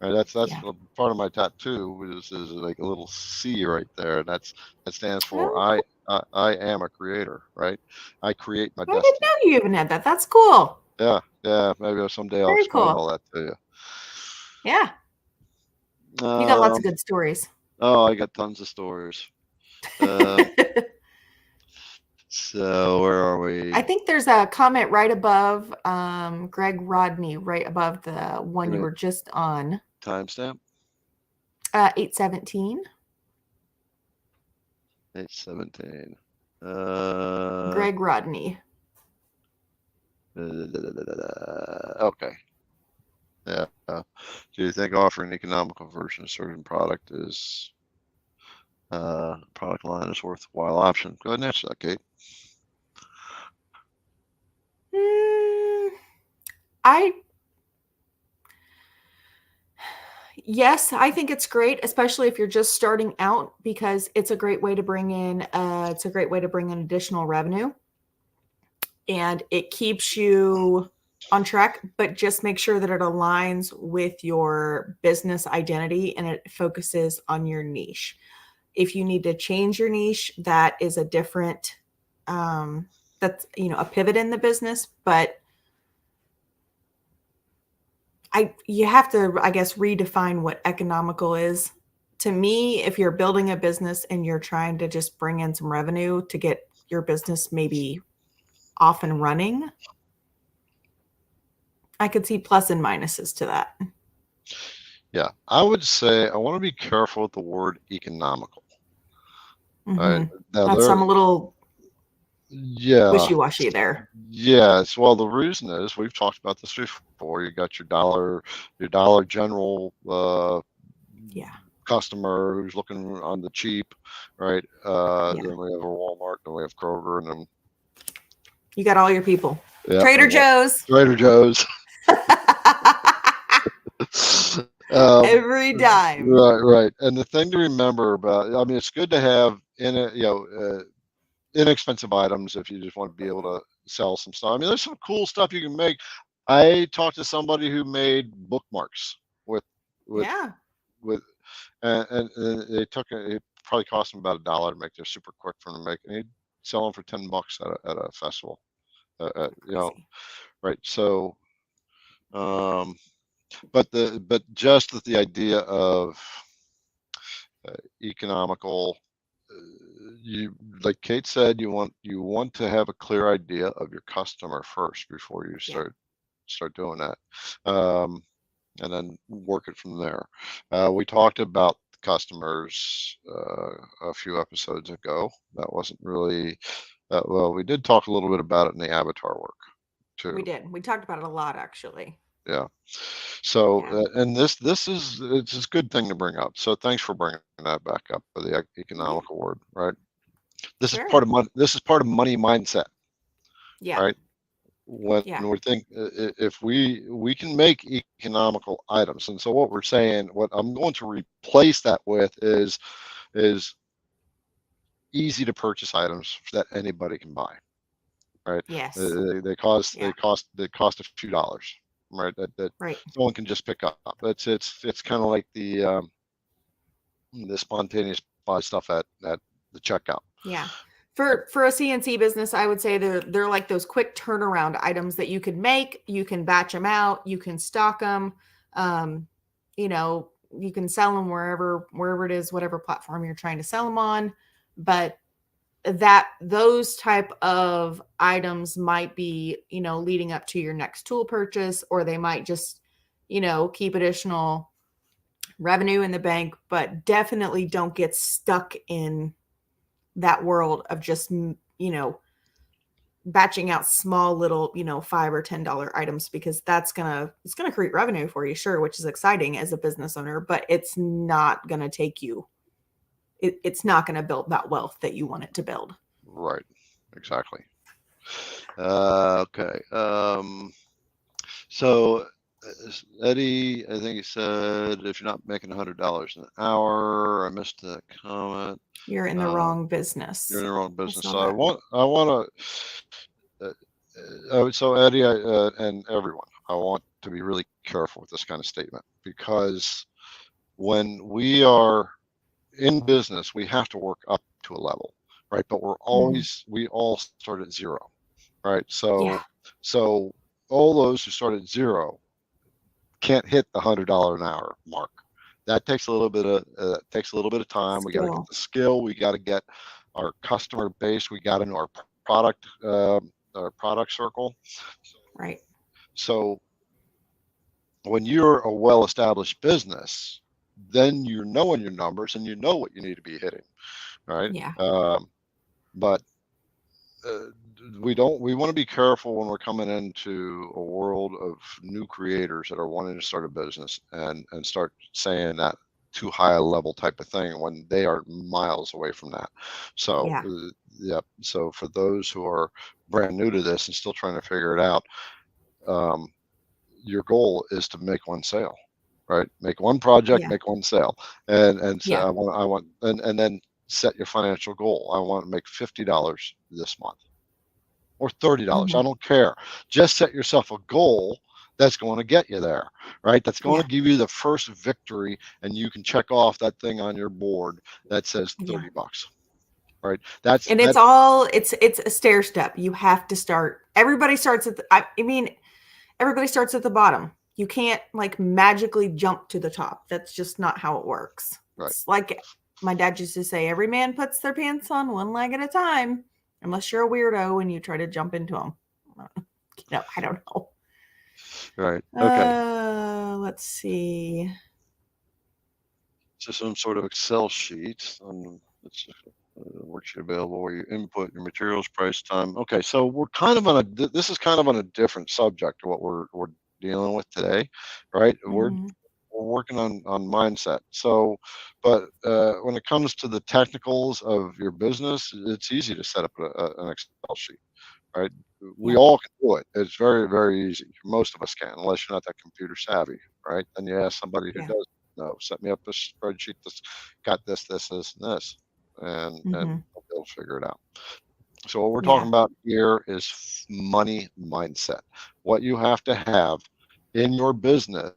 Right, that's Yeah. part of my tattoo is like a little C right there. That stands for Oh, cool. I am a creator, right? I create my I didn't destiny. know you even had that. That's cool. Yeah. Maybe someday I'll Very explain cool. all that to Yeah. you. You got lots of good stories. Oh, I got tons of stories. Um, so where are I we? think there's a comment right above Greg Rodney, right above the one Give you me were just on. timestamp. 817. 8:17. Greg Rodney. Okay. Yeah. Do you think offering an economical version of a certain product is product line is worthwhile option? Go ahead and answer that, Kate. Mm, I Yes, I think it's great, especially if you're just starting out, because it's a great way to bring in additional revenue, and it keeps you on track, but just make sure that it aligns with your business identity and it focuses on your niche. If you need to change your niche, that is a different that's a pivot in the business, but you have to, I guess, redefine what economical is. To me, if you're building a business and you're trying to just bring in some revenue to get your business maybe off and running, I could see plus and minuses to that. Yeah, I would say I want to be careful with the word economical. Hmm. Right now, That's I'm a little yeah, wishy-washy there. yes. Well, the reason is we've talked about this before. You got your Dollar General Yeah. customer who's looking on the cheap, right? Yeah. Then we have a Walmart, then we have Kroger, and then You got all your people. yeah, Trader Joe's. Trader Joe's. um, Every dime. right. And the thing to remember about, I mean, it's good to have inexpensive items if you just want to be able to sell some stuff. I mean, there's some cool stuff you can make. I talked to somebody who made bookmarks with with Yeah. with and they took it probably cost them about $1 to make. They're super quick for them to make, and he'd sell them for $10 at a festival. Crazy. Right? So, um, but just with the idea of economical. you, like Kate said, you want to have a clear idea of your customer first before you Yeah. start doing that, and then work it from there. We talked about customers a few episodes ago. That wasn't really well. We did talk a little bit about it in the avatar work too. We did. We talked about it a lot, actually. Yeah. So, Yeah. and it's a good thing to bring up. So thanks for bringing that back up for the Yeah. economical word, right? This is part Sure. of money. This is part of money mindset, Yeah. right? When Yeah. we think if we can make economical items, and so what we're saying, what I'm going to replace that with is easy to purchase items that anybody can buy, right? Yes. Yeah. They cost a few dollars, right? That Right. someone can just pick up. It's kind of like the spontaneous buy stuff at the checkout. Yeah. For a CNC business, I would say they're like those quick turnaround items that you can make. You can batch them out. You can stock them. Um, you know, you can sell them wherever it is, whatever platform you're trying to sell them on. But that those type of items might be, leading up to your next tool purchase, or they might just, keep additional revenue in the bank, but definitely don't get stuck in that world of just, batching out small little, $5 or $10 items, because it's gonna create revenue for you, sure, which is exciting as a business owner, but it's not gonna take you. It's not gonna build that wealth that you want it to build. Right. Exactly. Okay. So Eddie, I think he said if you're not making $100 an hour, I missed that comment. You're in the wrong business. You're in the wrong business. So that. I want to. So Eddie and everyone, I want to be really careful with this kind of statement, because when we are in business, we have to work up to a level, right? But we all start at zero, right? Yeah. So all those who start at zero can't hit the $100 an hour mark. That takes a little bit of time. Skill. We got to get the skill. We got to get our customer base. We got to know our product circle. Right. So when you're a well-established business, then you're knowing your numbers and you know what you need to be hitting, right? Yeah. But we want to be careful when we're coming into a world of new creators that are wanting to start a business and start saying that too high a level type of thing when they are miles away from that. So yeah. So for those who are brand new to this and still trying to figure it out, your goal is to make one sale, right? Make one project, make one sale, and so I want, and then set your financial goal. I want to make $50 this month, or $30. I don't care. Just set yourself a goal that's going to get you there, right? That's going to give you the first victory, and you can check off that thing on your board that says $30, right? It's a stair step. You have to start. Everybody starts at everybody starts at the bottom. You can't like magically jump to the top. That's just not how it works. Right. It's like my dad used to say, every man puts their pants on one leg at a time, unless you're a weirdo and you try to jump into them. I don't know. Right. Okay. Let's see. So some sort of Excel sheet on worksheet available where you input your materials, price, time. Okay, so we're kind of on this is kind of on a different subject of what we're dealing with today, right? We're working on mindset. So, but when it comes to the technicals of your business, it's easy to set up an Excel sheet, right? We all can do it. It's very, very easy. Most of us can, unless you're not that computer savvy, right? Then you ask somebody who does know, set me up a spreadsheet that's got this, and this, and they'll figure it out. So what we're talking about here is money mindset. What you have to have in your business,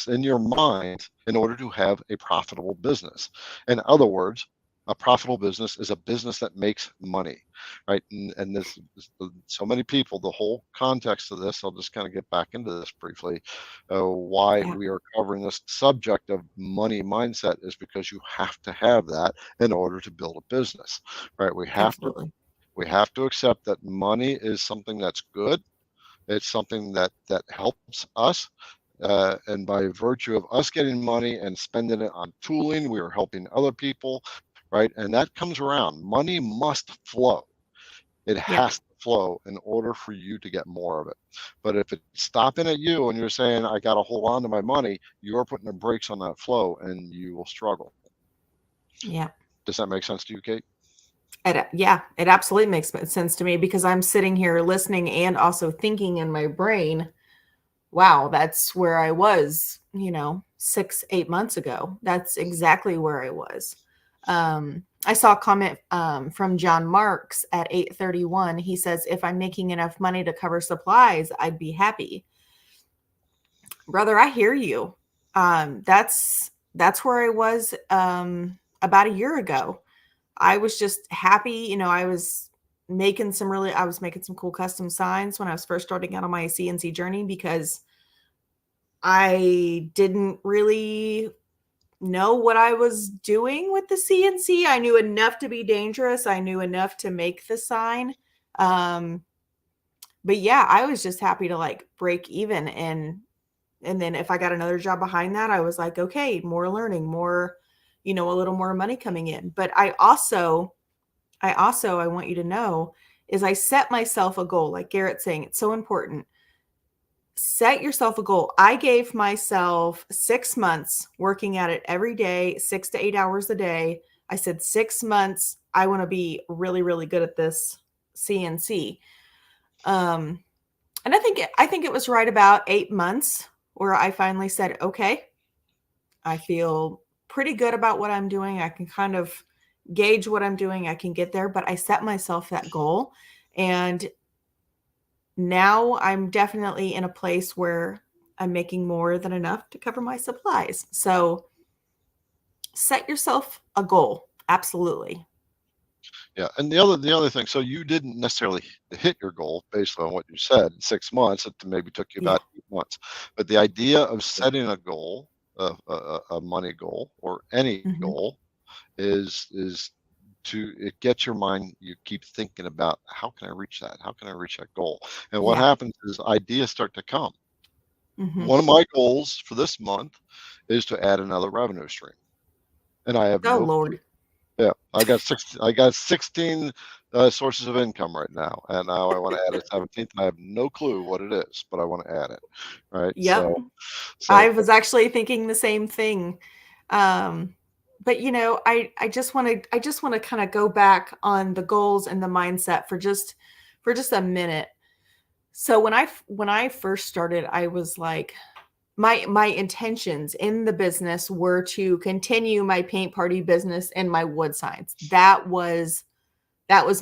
in your mind, in order to have a profitable business. In other words, A profitable business is a business that makes money, right? And this, so many people, the whole context of this, I'll just kind of get back into this briefly. Why Yeah, we are covering this subject of money mindset is because you have to have that in order to build a business, right? absolutely. We have to accept that money is something that's good. It's something that helps us. And by virtue of us getting money and spending it on tooling, we are helping other people, right? And that comes around. Money must flow. It Yep. has to flow in order for you to get more of it. But if it's stopping at you and you're saying, I got to hold on to my money, you're putting the brakes on that flow and you will struggle. Yeah. Does that make sense to you, Kate? Yeah, it absolutely makes sense to me because I'm sitting here listening and also thinking in my brain, wow, that's where I was, 6, 8 months ago. That's exactly where I was. I saw a comment from John Marks at 8:31. He says, if I'm making enough money to cover supplies, I'd be happy. Brother, I hear you. That's where I was about a year ago. I was just happy, I was making some cool custom signs when I was first starting out on my CNC journey because I didn't really know what I was doing with the CNC. I knew enough to be dangerous. I knew enough to make the sign. Um, but yeah, I was just happy to like break even, and then if I got another job behind that, I was like, okay, more learning, more, a little more money coming in. But I want you to know is I set myself a goal, like Garrett's saying, it's so important. Set yourself a goal. I gave myself 6 months working at it every day, 6 to 8 hours a day. I said 6 months. I want to be really, really good at this CNC. And I think it was right about 8 months where I finally said, okay, I feel pretty good about what I'm doing. I can kind of gauge what I'm doing. I can get there, but I set myself that goal. And now I'm definitely in a place where I'm making more than enough to cover my supplies. So set yourself a goal. Absolutely. Yeah, and the other thing, so you didn't necessarily hit your goal based on what you said, 6 months. It maybe took you Yeah. about 8 months. But the idea of setting a goal, a money goal or any Hmm. goal, is to it gets your mind. You keep thinking about how can I reach that? How can I reach that goal? And what Yeah. happens is ideas start to come. Hmm. One of my goals for this month is to add another revenue stream, and I have Oh, no clue. Lord. Yeah, I got 16 sources of income right now, and now I want to add a 17th. I have no clue what it is, but I want to add it. Right. Yep. So I was actually thinking the same thing. Um, but I just want to kind of go back on the goals and the mindset for just a minute. So when I first started, I was like, my intentions in the business were to continue my paint party business and my wood signs. That was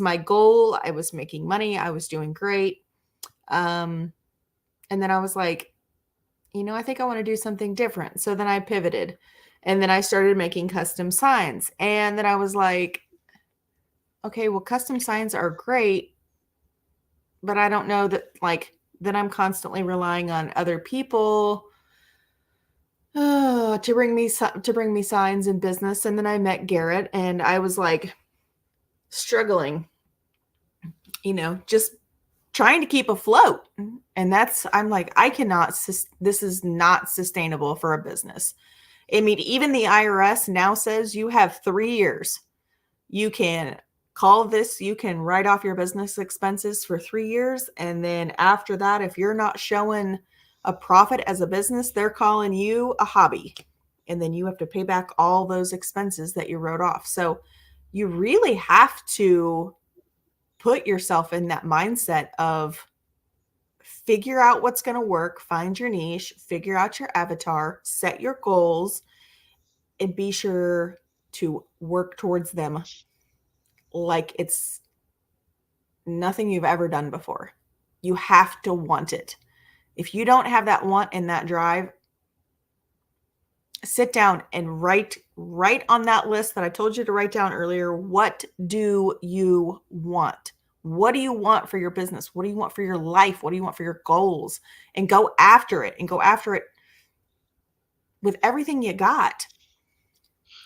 my goal. I was making money. I was doing great. Um, and then I was like, I think I want to do something different. So then I pivoted, and then I started making custom signs. And then I was like, okay, well, custom signs are great, but I don't know that like then I'm constantly relying on other people to bring me signs in business. And then I met Garrett, and I was like struggling, just trying to keep afloat. And I'm like, this is not sustainable for a business. I mean, even the IRS now says you have 3 years. You can you can write off your business expenses for 3 years. And then after that, if you're not showing a profit as a business, they're calling you a hobby. And then you have to pay back all those expenses that you wrote off. So you really have to put yourself in that mindset of figure out what's going to work, find your niche, figure out your avatar, set your goals, and be sure to work towards them like it's nothing you've ever done before. You have to want it. If you don't have that want and that drive, sit down and write on that list that I told you to write down earlier. What do you want? What do you want for your business? What do you want for your life? What do you want for your goals? And go after it, and go after it with everything you got.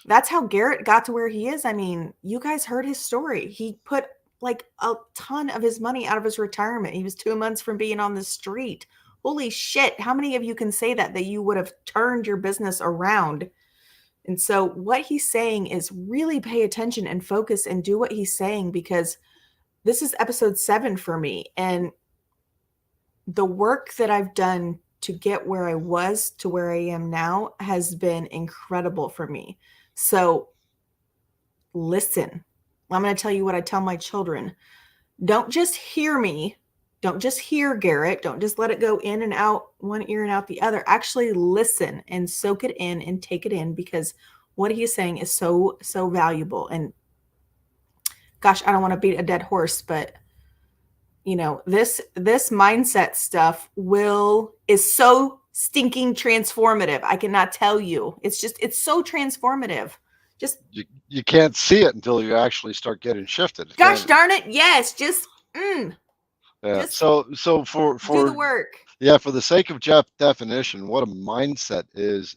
That's how Garrett got to where he is. I mean, you guys heard his story. He put like a ton of his money out of his retirement. He was 2 months from being on the street. Holy shit. How many of you can say that you would have turned your business around? And so what he's saying is really pay attention and focus and do what he's saying, because this is episode 7 for me. And the work that I've done to get where I was to where I am now has been incredible for me. So listen, I'm going to tell you what I tell my children. Don't just hear me. Don't just hear Garrett. Don't just let it go in and out, one ear and out the other. Actually listen and soak it in and take it in, because what he is saying is so, so valuable. And gosh, I don't want to beat a dead horse, but this mindset stuff is so stinking transformative. I cannot tell you. It's so transformative. Just you can't see it until you actually start getting shifted. Gosh darn it. Yes. Just yeah. Just so for do the work. Yeah, for the sake of definition, what a mindset is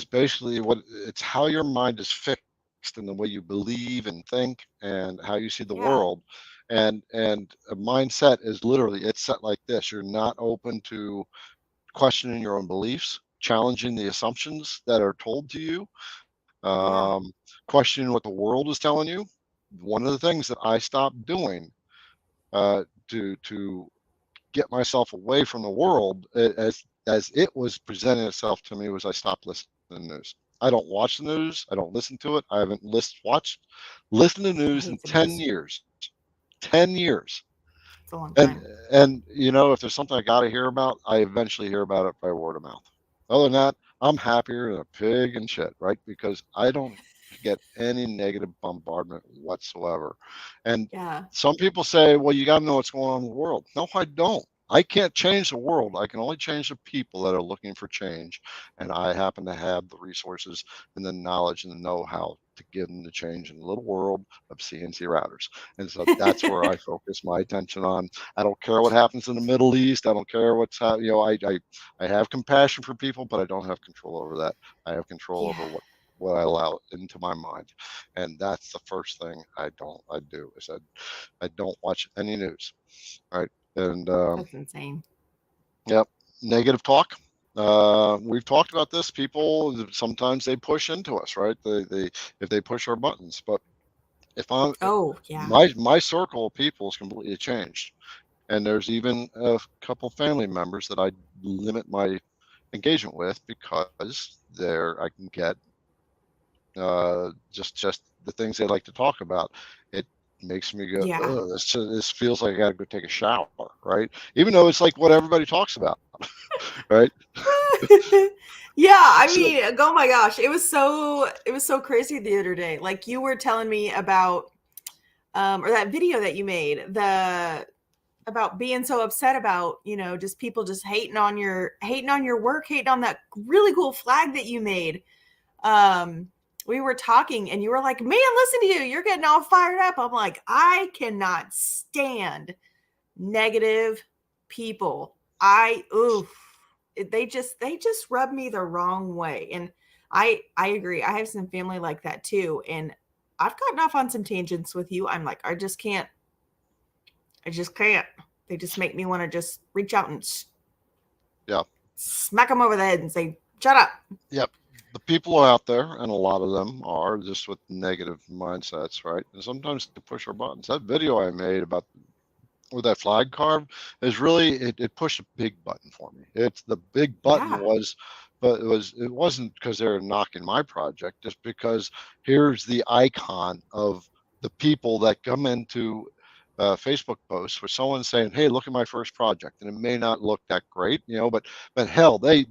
basically it's how your mind is fixed and the way you believe and think and how you see the world. And a mindset is literally, it's set like this. You're not open to questioning your own beliefs, challenging the assumptions that are told to you, questioning what the world is telling you. One of the things that I stopped doing to get myself away from the world as it was presenting itself to me was I stopped listening to the news. I don't watch the news. I don't listen to it. I haven't listened to news in 10 years. 10 years. It's a long time. And if there's something I got to hear about, I eventually hear about it by word of mouth. Other than that, I'm happier than a pig in shit, right? Because I don't get any negative bombardment whatsoever. And some people say, well, you got to know what's going on in the world. No, I don't. I can't change the world. I can only change the people that are looking for change. And I happen to have the resources and the knowledge and the know-how to give them the change in the little world of CNC routers. And so that's where I focus my attention on. I don't care what happens in the Middle East. I don't care what's happening. I have compassion for people, but I don't have control over that. I have control over what I allow into my mind. And that's the first thing I do is I don't watch any news. Right. And that's insane. Yep. Negative talk. We've talked about this. People sometimes they push into us, right? They if they push our buttons. But if I'm my circle of people is completely changed. And there's even a couple family members that I limit my engagement with because I can get just the things they like to talk about. It makes me go, oh, this feels like I gotta go take a shower, right? Even though it's like what everybody talks about, right? I mean, oh my gosh, it was so crazy the other day. Like you were telling me about or that video that you made, about being so upset about, just people just hating on your work, hating on that really cool flag that you made. We were talking and you were like, man, listen to you. You're getting all fired up. I'm like, I cannot stand negative people. They just rub me the wrong way. And I agree. I have some family like that too. And I've gotten off on some tangents with you. I'm like, I just can't. They just make me want to just reach out and smack them over the head and say, shut up. Yep. The people are out there, and a lot of them are just with negative mindsets, right? And sometimes they push our buttons. That video I made about with that flag carve is really it pushed a big button for me. It's the big button it wasn't because they were knocking my project, just because here's the icon of the people that come into Facebook posts where someone's saying, hey, look at my first project, and it may not look that great, but hell, they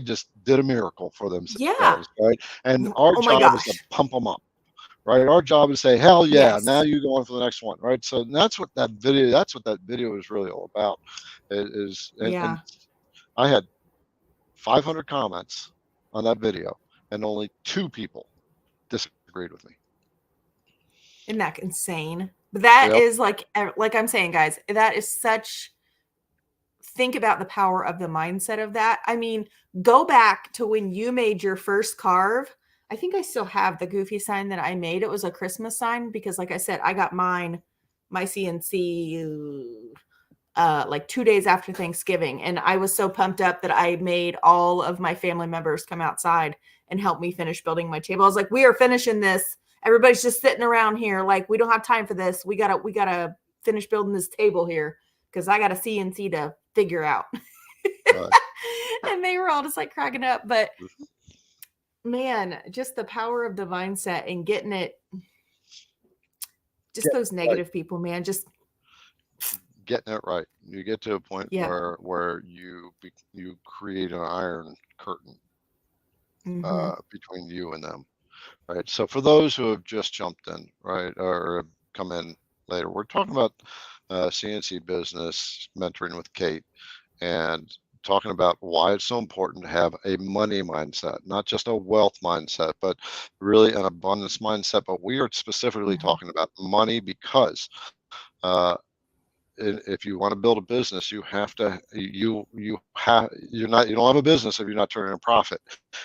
just did a miracle for themselves, right? And our job is to pump them up, right? Our job is to say, hell yeah, now you go on for the next one, right? So that's what that video is really all about. And I had 500 comments on that video, and only 2 people disagreed with me. Isn't that insane? But that Yep. is like I'm saying, guys, that is such, think about the power of the mindset of that. I mean, go back to when you made your first carve. I think I still have the goofy sign that I made. It was a Christmas sign because, like I said, I got my CNC like 2 days after Thanksgiving. And I was so pumped up that I made all of my family members come outside and help me finish building my table. I was like, we are finishing this. Everybody's just sitting around here. Like, we don't have time for this. We gotta finish building this table here because I got a CNC to figure out. Right. And they were all just like cracking up. But man, just the power of the mindset and getting it, just those negative people, man, just Getting it right. You get to a point yeah. where you create an iron curtain between you and them, right? So for those who have just jumped in, right, or have come in later, we're talking about CNC business mentoring with Kate, and talking about why it's so important to have a money mindset, not just a wealth mindset, but really an abundance mindset. But we are specifically talking about money because if you want to build a business, you have to you don't have a business if you're not turning a profit,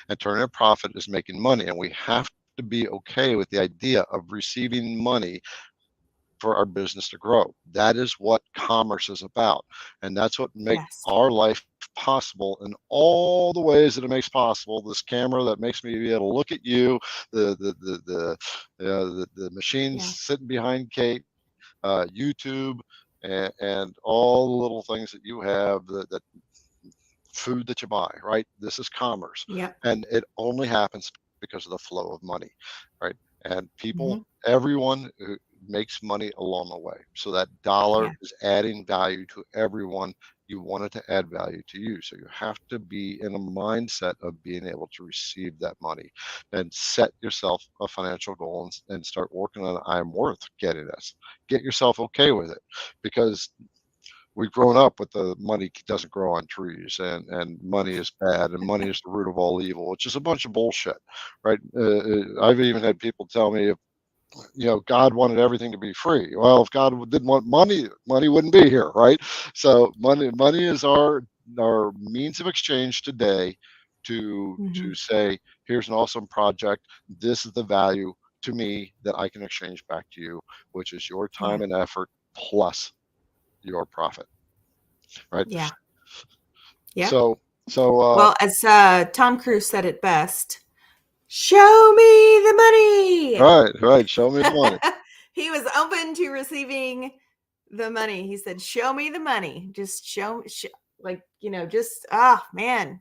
and turning a profit is making money, and we have to be okay with the idea of receiving money for our business to grow. That is what commerce is about, and that's what makes our life possible in all the ways that it makes possible. This camera that makes me be able to look at you, the machines sitting behind Kate, YouTube, and all the little things that you have, that food that you buy, right? This is commerce. Yeah. And it only happens because of the flow of money, right? And people, everyone makes money along the way. So that dollar is adding value to everyone. You want it to add value to you. So you have to be in a mindset of being able to receive that money, and set yourself a financial goal, and start working on, I'm worth getting this. Get yourself okay with it, because we've grown up with the money doesn't grow on trees, and money is bad, and money is the root of all evil, which is a bunch of bullshit, right? I've even had people tell me, God wanted everything to be free. Well, if God didn't want money, money wouldn't be here, right? So money is our means of exchange today to say, here's an awesome project. This is the value to me that I can exchange back to you, which is your time and effort plus your profit, right? Yeah. So well, as Tom Cruise said it best, show me the money. Right. Show me the money. He was open to receiving the money. He said, show me the money. Just show like, just, man.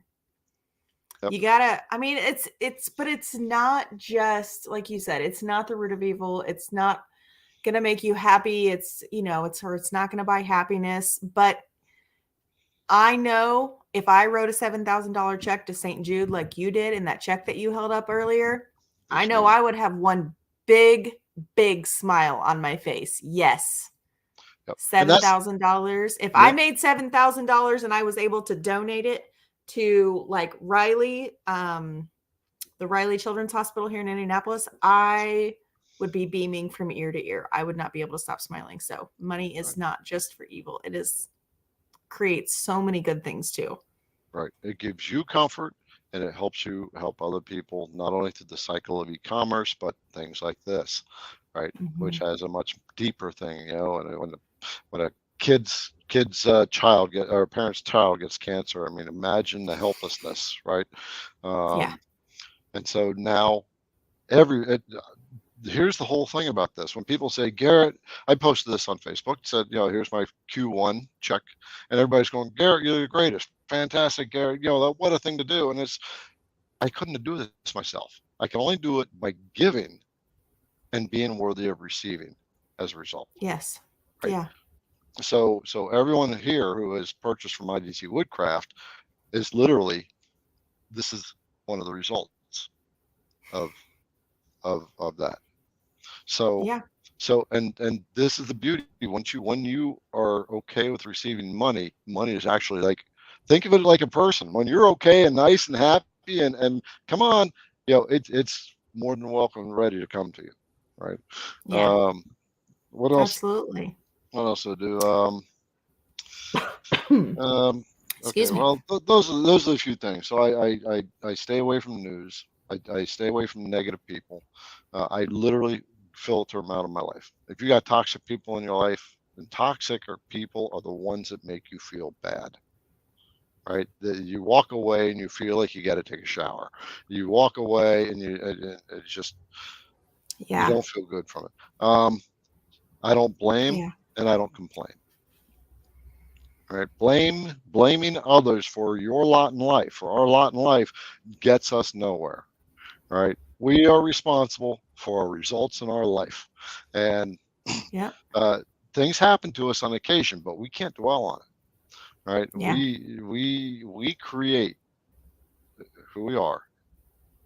Yep. You gotta, I mean, but it's not just, like you said, it's not the root of evil. It's not going to make you happy. It's, it's not going to buy happiness. But I know if I wrote a $7,000 check to St. Jude, like you did in that check that you held up earlier, I know I would have one big, big smile on my face. Yes. Yep. $7,000. If I made $7,000 and I was able to donate it to like Riley, the Riley Children's Hospital here in Indianapolis, I would be beaming from ear to ear. I would not be able to stop smiling. So money is not just for evil. It creates so many good things too. Right. It gives you comfort, and it helps you help other people, not only through the cycle of e-commerce, but things like this, right? Which has a much deeper thing, and when a kid's child or parent's child gets cancer, I mean, imagine the helplessness, right? And so now here's the whole thing about this. When people say, Garrett, I posted this on Facebook, said, here's my Q1 check, and everybody's going, Garrett, you're the greatest, fantastic, Garrett, what a thing to do. And I couldn't do this myself. I can only do it by giving and being worthy of receiving as a result. Yes. Right? Yeah. So everyone here who has purchased from IDC Woodcraft is literally, this is one of the results of that. So and this is the beauty. When you are okay with receiving money is actually like, think of it like a person. When you're okay and nice and happy and come on, it's more than welcome and ready to come to you, right? Yeah, Um, what else? absolutely. What else to do? Okay, Excuse me. well, those are a few things. So I stay away from news. I stay away from negative people. I literally filter them out of my life. If you got toxic people in your life, and toxic people are the ones that make you feel bad, right? You walk away and you feel like you got to take a shower. You walk away and it's just you Yeah, don't feel good from it. I don't blame yeah, and I don't complain. Right? Blaming others for your lot in life, for our lot in life, gets us nowhere. Right? We are responsible for our results in our life, and yeah, uh, things happen to us on occasion, but we can't dwell on it. Right? yeah, We create who we are.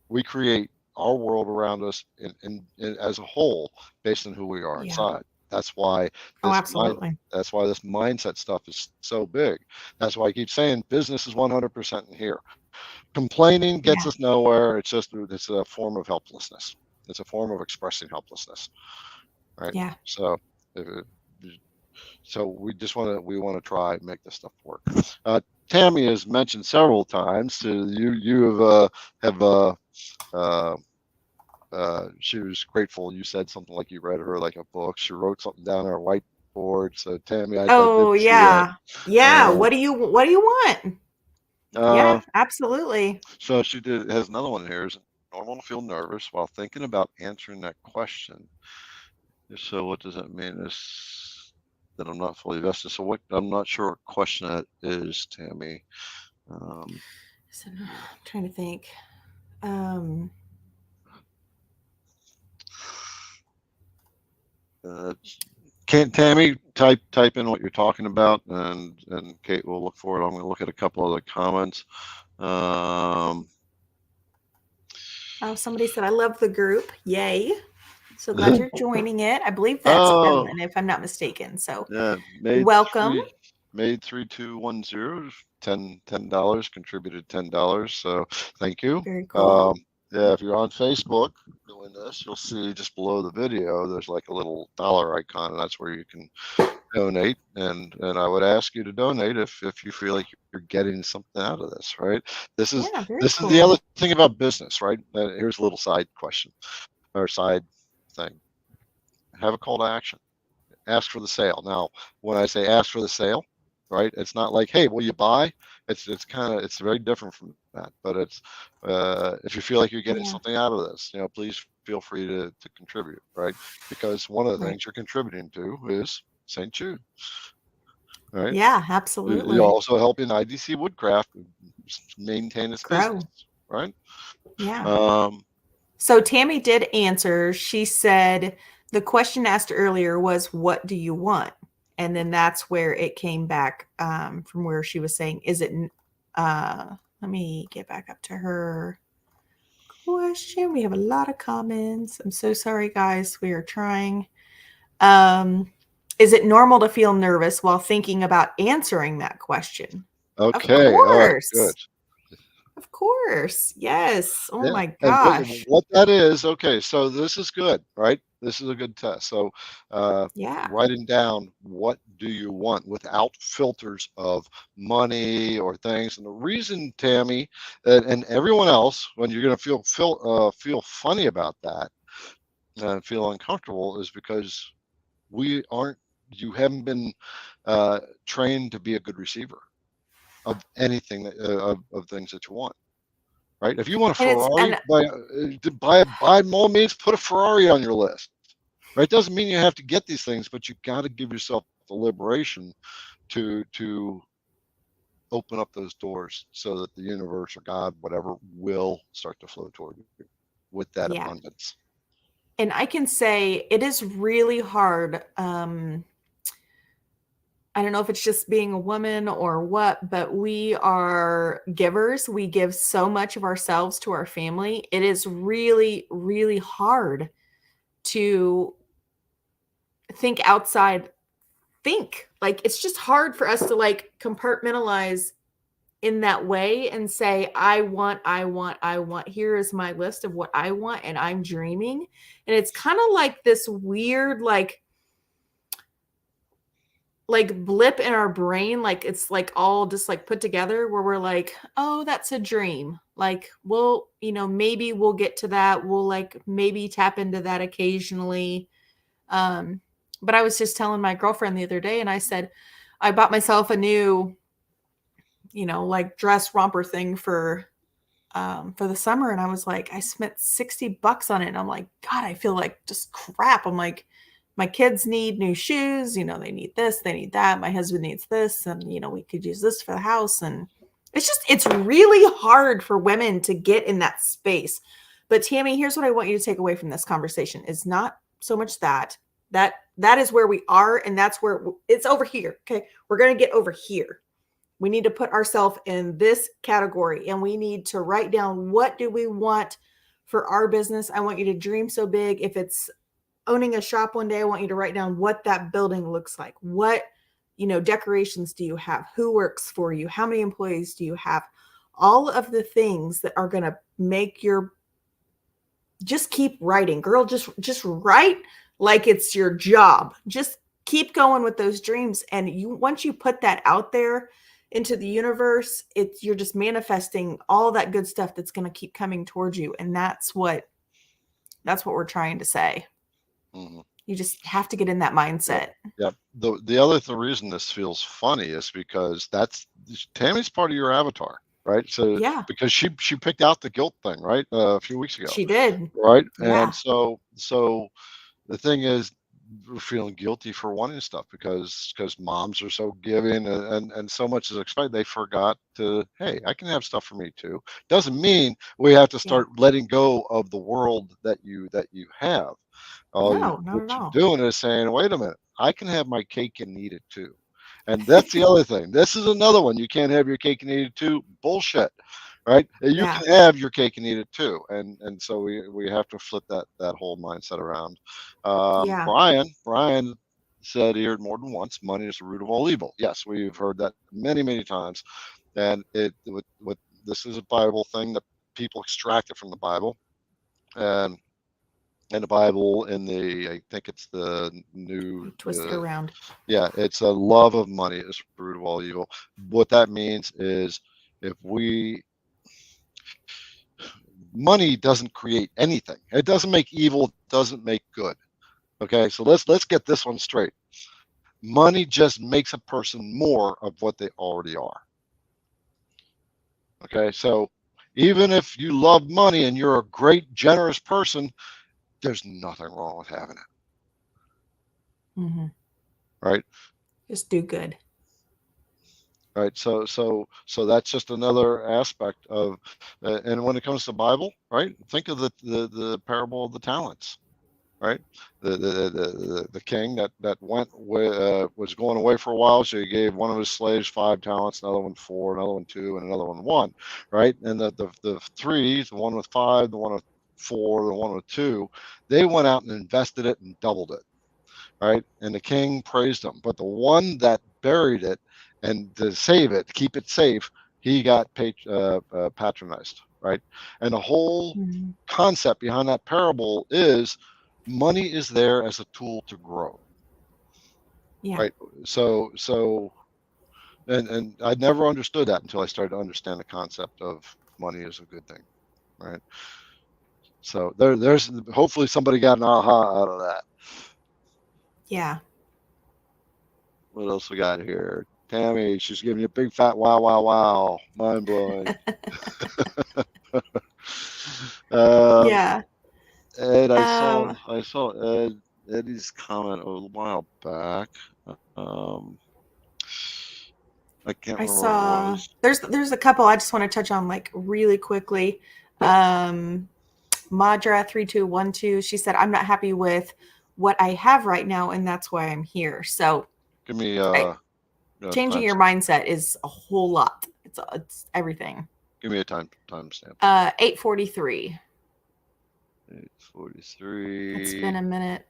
We create our world around us in as a whole based on who we are yeah. inside. That's why Oh, this mind absolutely. that's why this mindset stuff is so big. That's why I keep saying business is 100% in here. Complaining gets Yeah, us nowhere. It's a form of helplessness. It's a form of expressing helplessness, right? yeah. So if it, so we want to try and make this stuff work. Tammy has mentioned several times. You have uh, she was grateful. You said something like you read her like a book. She wrote something down on her whiteboard. So Tammy, I did Oh, see that. yeah. Yeah. Uh, What do you want? uh, Yeah, absolutely. so she has another one here. Is it normal to feel nervous while thinking about answering that question? So what does that mean? Is that I'm not fully vested? So what? I'm not sure what question that is, Tammy. Um, So, I'm trying to think. Um, uh, Can't Tammy type in what you're talking about, and Kate will look for it. I'm going to look at a couple other comments. Um, oh, somebody said, I love the group. Yay. So glad you're joining it. I believe that's oh Ellen, if I'm not mistaken. So yeah, welcome. made 3210 $10 contributed $10. So thank you. Very cool. Um, yeah, if you're on Facebook doing this, you'll see just below the video there's like a little dollar icon, and that's where you can donate. And I would ask you to donate if you feel like you're getting something out of this, right? This is Yeah, very this is the other cool. thing about business, right? Here's a little side question or side thing. Have a call to action. Ask for the sale. Now, when I say ask for the sale, right, it's not like, hey, will you buy? It's very different from that. But it's if you feel like you're getting Yeah, something out of this, please feel free to contribute, right? Because one of the right. things you're contributing to is St. Jude, right? Yeah, You're absolutely. also helping IDC Woodcraft maintain its business, Grow. right? Yeah. Um, So Tammy did answer. She said the question asked earlier was, what do you want? And then that's where it came back from where she was saying, is it, let me get back up to her question. We have a lot of comments. I'm so sorry, guys. We are trying. Um, is it normal to feel nervous while thinking about answering that question? Of okay, all right, good. course. Of course. Yes. Oh Yeah, my and gosh. what that is, okay, so this is good, right? This is a good test. So, uh, Yeah. writing down what do you want without filters of money or things. And the reason, Tammy, and everyone else, when you're going to feel funny about that and feel uncomfortable, is because we aren't. You haven't been trained to be a good receiver of anything of things that you want. Right? If you want a And it's, Ferrari, and by all means, put a Ferrari on your list. Right? Doesn't mean you have to get these things, but you got to give yourself the liberation to open up those doors so that the universe or God, whatever, will start to flow toward you with that yeah. abundance. And I can say it is really hard. I don't know if it's just being a woman or what, but we are givers. We give so much of ourselves to our family. It is really, really hard to think outside, think. Like it's just hard for us to like compartmentalize in that way and say, I want, here is my list of what I want, and I'm dreaming. And it's kind of like this weird, like blip in our brain, like it's like all just like put together, where we're like, oh, that's a dream. Like, well, maybe we'll get to that. We'll like maybe tap into that occasionally. But I was just telling my girlfriend the other day, and I said, I bought myself a new, like dress romper thing for the summer. And I was like, I spent $60 on it. And I'm like, God, I feel like just crap. I'm like, my kids need new shoes. They need this, they need that. My husband needs this. And, we could use this for the house. And it's really hard for women to get in that space. But Tammy, here's what I want you to take away from this conversation is not so much that is where we are. And that's where it's over here. Okay. We're going to get over here. We need to put ourselves in this category, and we need to write down, what do we want for our business? I want you to dream so big. If it's owning a shop one day, I want you to write down what that building looks like. What, decorations do you have? Who works for you? How many employees do you have? All of the things that are going to make just keep writing, girl, just write like it's your job. Just keep going with those dreams. And once you put that out there into the universe, you're just manifesting all that good stuff that's going to keep coming towards you. And that's what we're trying to say. Mm-hmm. You just have to get in that mindset. Yeah. The reason this feels funny is because Tammy's part of your avatar, right? So yeah, because she picked out the guilt thing, right? A few weeks ago. She did. Right. Yeah. And so the thing is, we're feeling guilty for wanting stuff because moms are so giving and so much is expected. They forgot to, hey, I can have stuff for me too. Doesn't mean we have to start letting go of the world that you have. No, what you're doing is saying, wait a minute, I can have my cake and eat it too. And that's the other thing. This is another one. You can't have your cake and eat it too. Bullshit. Right? You can have your cake and eat it too. And so we have to flip that whole mindset around. Brian said here more than once, money is the root of all evil. Yes, we've heard that many, many times. And this is a Bible thing that people extracted from the Bible. And the Bible I think it's the new twist it around. Yeah, it's a love of money is the root of all evil. What that means is money doesn't create anything. It doesn't make evil, it doesn't make good. Okay, so let's get this one straight. Money just makes a person more of what they already are. Okay, so even if you love money and you're a great, generous person, there's nothing wrong with having it. Mm-hmm. Right? Just do good. Right. So that's just another aspect of, and when it comes to Bible, right? Think of the parable of the talents, right? The king that went was going away for a while, so he gave one of his slaves 5 talents, another one 4, another one 2, and another one 1, right? And the 3, the one with 5, the one with 4, the one with 2, they went out and invested it and doubled it, right? And the king praised them, but the one that buried it and to save it, to keep it safe, he got patronized, right? And the whole concept behind that parable is money is there as a tool to grow. Yeah. Right. So and I never understood that until I started to understand the concept of money is a good thing, right? So there's hopefully somebody got an aha out of that. Yeah. What else we got here? Tammy, she's giving you a big fat wow, mind blowing. Yeah. Ed, I saw Eddie's comment a while back. I can't remember. I saw what it was. There's a couple I just want to touch on like really quickly. Madra 3212, she said, I'm not happy with what I have right now, and that's why I'm here. So give me changing your mindset is a whole lot. It's everything. Give me a time stamp. 8:43. 8:43. It's been a minute.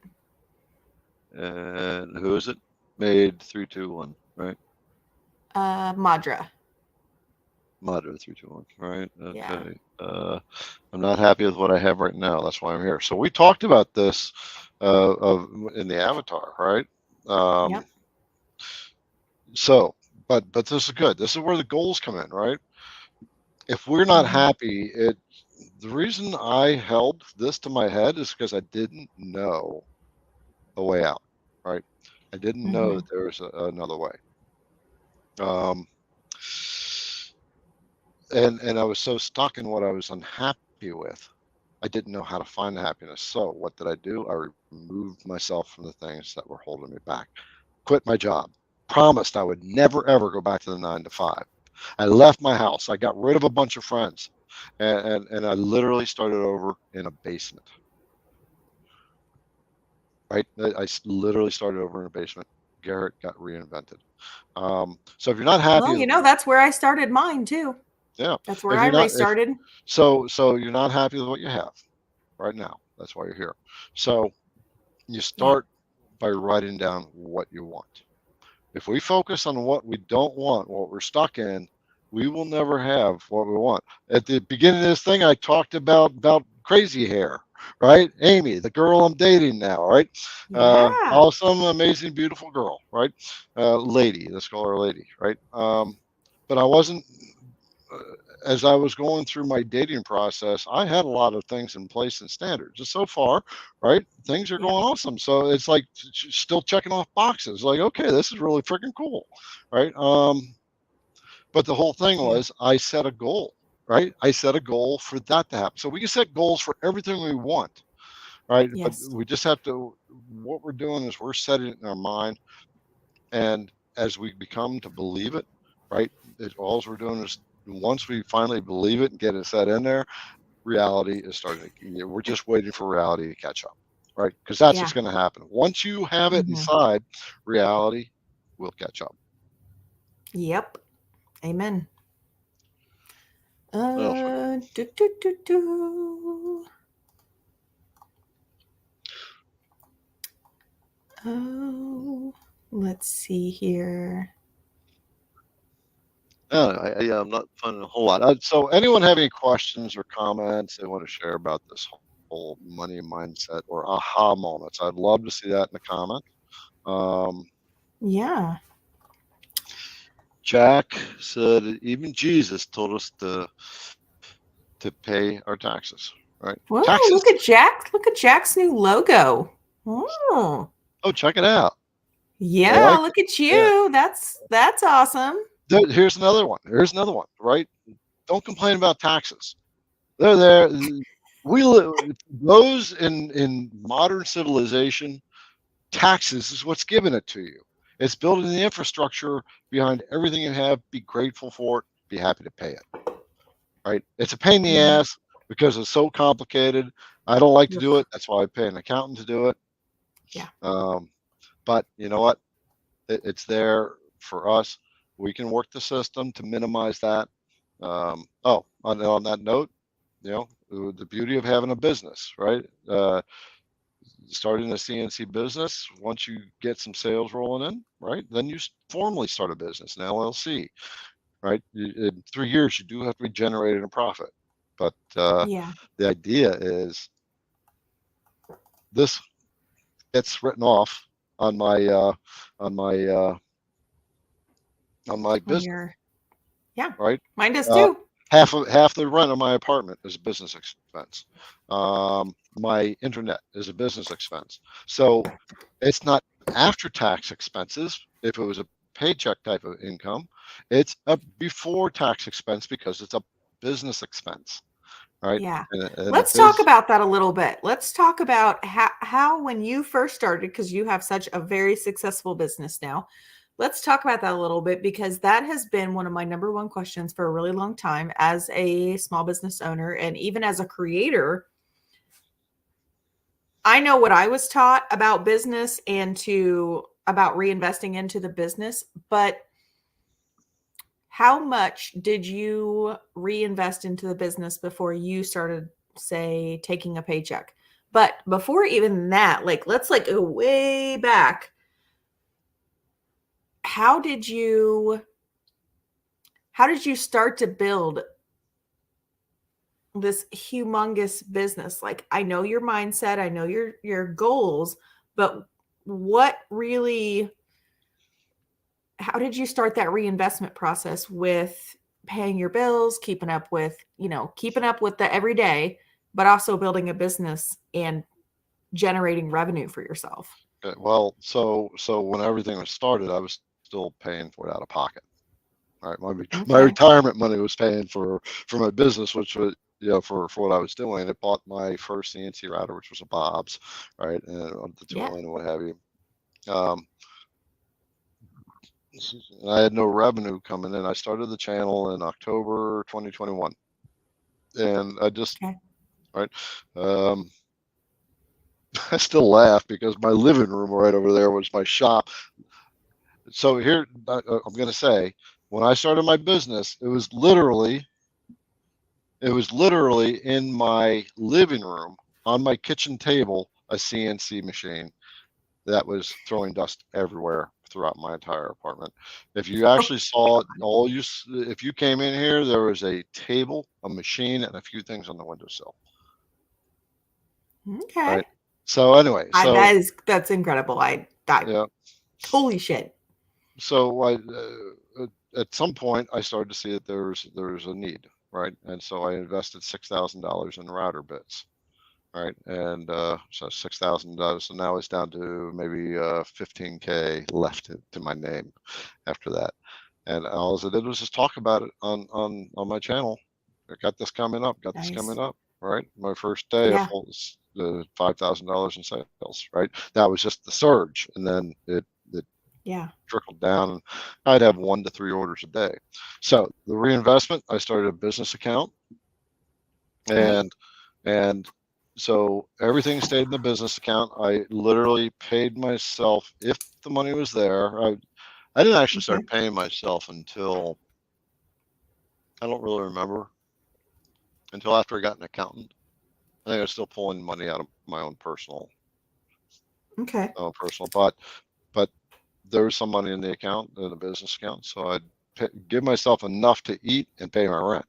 And who is it? Made 321, right? Madra. Monitor 321, right? Yeah. Okay. I'm not happy with what I have right now. That's why I'm here. So we talked about this in the avatar, right? Yep. So, but this is good. This is where the goals come in, right? If we're not Mhm. happy, the reason I held this to my head is because I didn't know a way out, right? I didn't know that Mhm. there was another way. Um, and I was so stuck in what I was unhappy with, I didn't know how to find the happiness. So what did I do? I removed myself from the things that were holding me back. Quit my job. Promised I would never ever go back to the 9 to 5. I left my house. I got rid of a bunch of friends, and I literally started over in a basement. Right? I literally started over in a basement. Garrett got reinvented. So if you're not happy, Well, that's where I started mine too. yeah. That's where If I you're not, if restarted. so you're not happy with what you have right now. That's why you're here. So you Yeah. start by writing down what you want. If we focus on what we don't want, what we're stuck in, we will never have what we want. At the beginning of this thing, I talked about crazy hair, right? Amy, the girl I'm dating now, right? Yeah. Awesome, amazing, beautiful girl, right? Lady, let's call her lady, right? But I wasn't. Uh, as I was going through my dating process, I had a lot of things in place and standards. And so far, right, things are Yep. going awesome. So it's like still checking off boxes. Like, okay, this is really freaking cool, right? But the whole thing Yeah. was I set a goal, right? I set a goal for that to happen. So we can set goals for everything we want, right? But Yes. we just have to. What we're doing is we're setting it in our mind, and as we become to believe it, right? All we're doing is once we finally believe it and get it set in there, reality is starting to, we're just waiting for reality to catch up, right? Because that's Yeah. what's going to happen. Once you have it Mhm. inside, reality will catch up. Yep. Amen. What else we got? Do, do, do, do. Oh, let's see here. I'm not finding a whole lot. So, anyone have any questions or comments they want to share about this whole money mindset or aha moments? I'd love to see that in the comments. Um, Yeah. Jack said even Jesus told us to pay our taxes, right? Whoa, Taxes. look at Jack. Look at Jack's new logo. Oh. Oh, check it out. I Yeah, like look it. at Yeah. you. That's awesome. Here's another one. Here's another one. Right. Don't complain about taxes. They're there. We live those in modern civilization. Taxes is what's giving it to you. It's building the infrastructure behind everything you have. Be grateful for it. Be happy to pay it. Right. It's a pain in the Mhm. ass because it's so complicated. I don't like to do Ugh. it. That's why I pay an accountant to do it. Yeah. Um, but you know what? It's there for us. We can work the system to minimize that. On that note, the beauty of having a business, right? Starting a CNC business, once you get some sales rolling in, right, then you formally start a business, an LLC, right? In 3 years, you do have to be generating a profit. But Yeah. the idea is this gets written off on my on my uh, on my On business, your Yeah. right? Mine does Uh, too. half the rent of my apartment is a business expense. My internet is a business expense. So it's not after tax expenses. If it was a paycheck type of income, it's a before tax expense because it's a business expense, right? Yeah. And Let's talk about that a little bit. Let's talk about how when you first started, because you have such a very successful business now. Let's talk about that a little bit because that has been one of my number one questions for a really long time as a small business owner and even as a creator. I know what I was taught about business and about reinvesting into the business, but how much did you reinvest into the business before you started, say, taking a paycheck? But before even that, like let's like go way back. How did you how did you start to build this humongous business? Like, I know your mindset, I know your goals, but what really, how did you start that reinvestment process with paying your bills, keeping up with the everyday, but also building a business and generating revenue for yourself? Okay, well, so when everything was started, I was still paying for it out of pocket. Right, my Okay. retirement money was paying for my business, which was, for what I was doing. It bought my first CNC router, which was a Bob's, right, and the Yeah. tooling and what have you. I had no revenue coming in. I started the channel in October 2021, and I just, Okay. right. I still laugh because my living room right over there was my shop. So here, I'm going to say, when I started my business, it was literally in my living room on my kitchen table, a CNC machine that was throwing dust everywhere throughout my entire apartment. If you actually saw it, if you came in here, there was a table, a machine, and a few things on the windowsill. Okay. Right. So anyway, That's incredible. I yeah. holy shit. So at some point, I started to see that there was a need, right? And so I invested $6,000 in router bits, right? And so $6,000. So now it's down to maybe 15K left to my name after that. And all I did was just talk about it on my channel. I got this coming up. Got this Nice. coming up. Right. My first day of Yeah. $5,000 in sales. Right. That was just the surge, and then it Yeah. trickled down, and I'd have 1 to 3 orders a day. So the reinvestment, I started a business account, Okay. and so everything stayed in the business account. I literally paid myself if the money was there. I didn't actually Okay. start paying myself until, I don't really remember, until after I got an accountant. I think I was still pulling money out of my own personal, Okay. but there was some money in the account, in the business account, so I'd give myself enough to eat and pay my rent.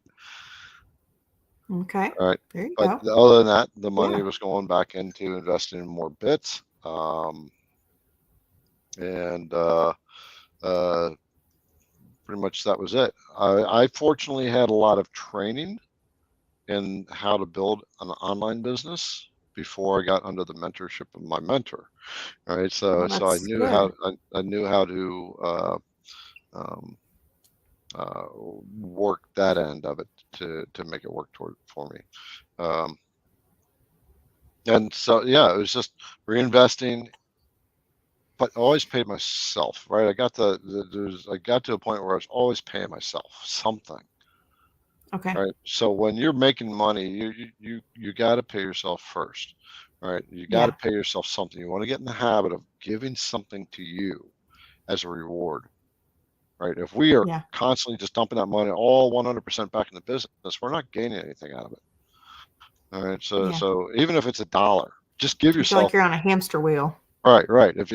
Okay. All right. There you But go. other than that, the money Yeah. was going back into investing in more bits. And pretty much that was it. I fortunately had a lot of training in how to build an online business before I got under the mentorship of my mentor. All right. Well, So I that's knew good. I knew how to um, work that end of it to make it work for me. Um, and so, yeah, it was just reinvesting, but I always paid myself, right? I got to a point where I was always paying myself something, Okay. right? So when you're making money, you got to pay yourself first, right? You got to Yeah. pay yourself something. You want to get in the habit of giving something to you as a reward, right? If we are Yeah. constantly just dumping that money all 100% back in the business, we're not gaining anything out of it. All right. So Yeah. so even if it's $1, just give You feel like yourself. you're on a hamster wheel. Right. If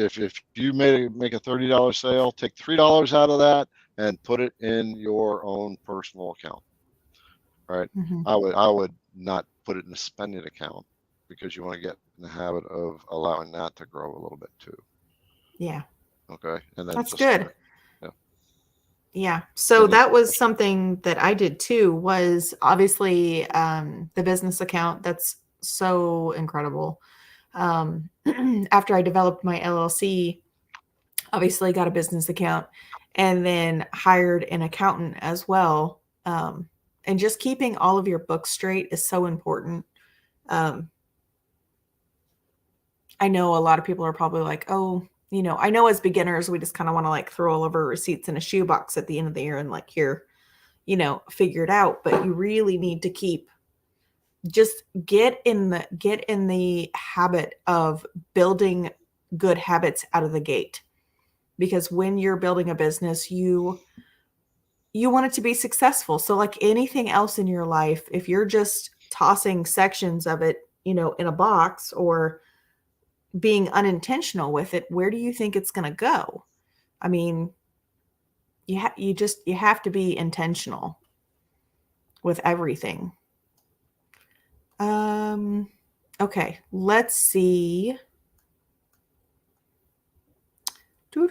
you make a $30 sale, take $3 out of that and put it in your own personal account. Right. Mm-hmm. I would not put it in a spending account, because you want to get in the habit of allowing that to grow a little bit too. Yeah. Okay. And then That's just good. yeah. Yeah. So And that was something that I did too, was obviously the business account. That's so incredible. After I developed my LLC, obviously got a business account and then hired an accountant as well. And just keeping all of your books straight is so important. Um, I know a lot of people are probably like, oh, I know as beginners, we just kind of want to like throw all of our receipts in a shoebox at the end of the year and like, here, figure it out. But you really need to just get in the habit of building good habits out of the gate. Because when you're building a business, you want it to be successful. So like anything else in your life, if you're just tossing sections of it, in a box or being unintentional with it, where do you think it's going to go? I mean, you have to be intentional with everything. Okay, let's see. Boy,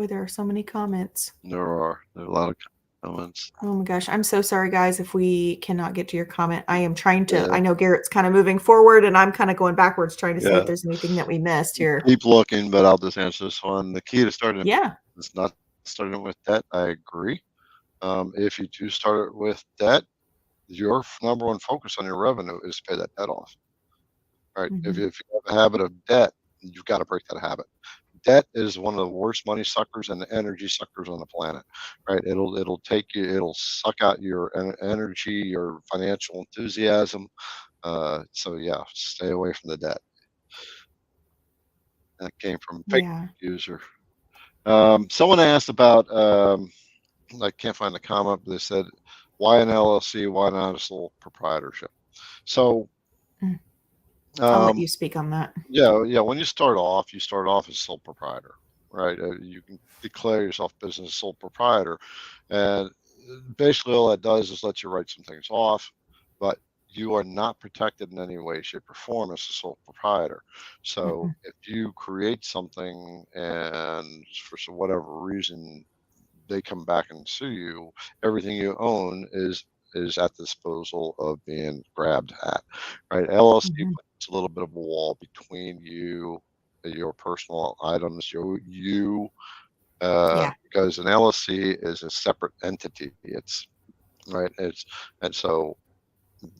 there are so many comments. There are a lot of comments. Oh my gosh, I'm so sorry, guys, if we cannot get to your comment. I am trying to. Yeah. I know Garrett's kind of moving forward, and I'm kind of going backwards, trying to see Yeah. if there's anything that we missed here. Keep looking, but I'll just answer this one. The key to starting Yeah. is not starting with debt. I agree. If you do start with debt, your number one focus on your revenue is to pay that debt off. Right? If you have a habit of debt, you've got to break that habit. Debt is one of the worst money suckers and energy suckers on the planet, right? It'll suck out your energy, your financial enthusiasm. So yeah, stay away from the debt. That came from fake user. Someone asked about, I can't find the comment, but they said, why an LLC? Why not a sole proprietorship? So I'll let you speak on that. Yeah. When you start off as sole proprietor, right? You can declare yourself business sole proprietor, and basically all that does is let you write some things off, but you are not protected in any way, shape, or form as a sole proprietor. So if you create something and for whatever reason they come back and sue you, everything you own is at the disposal of being grabbed at, right? LLC puts a little bit of a wall between you, your personal items, because an LLC is a separate entity. It's right. And so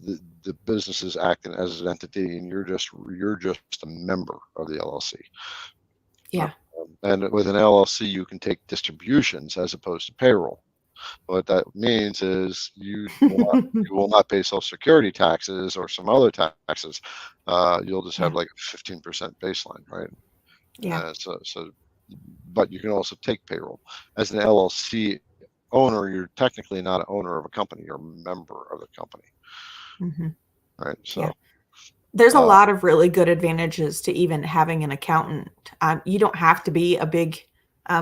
the business is acting as an entity, and you're just a member of the LLC. Yeah. And with an LLC, you can take distributions as opposed to payroll. What that means is you will not pay Social Security taxes or some other taxes. You'll just have like a 15% baseline, right? Yeah. But you can also take payroll. As an LLC owner, you're technically not an owner of a company. You're a member of the company. Right. So there's a lot of really good advantages to even having an accountant. You don't have to be a big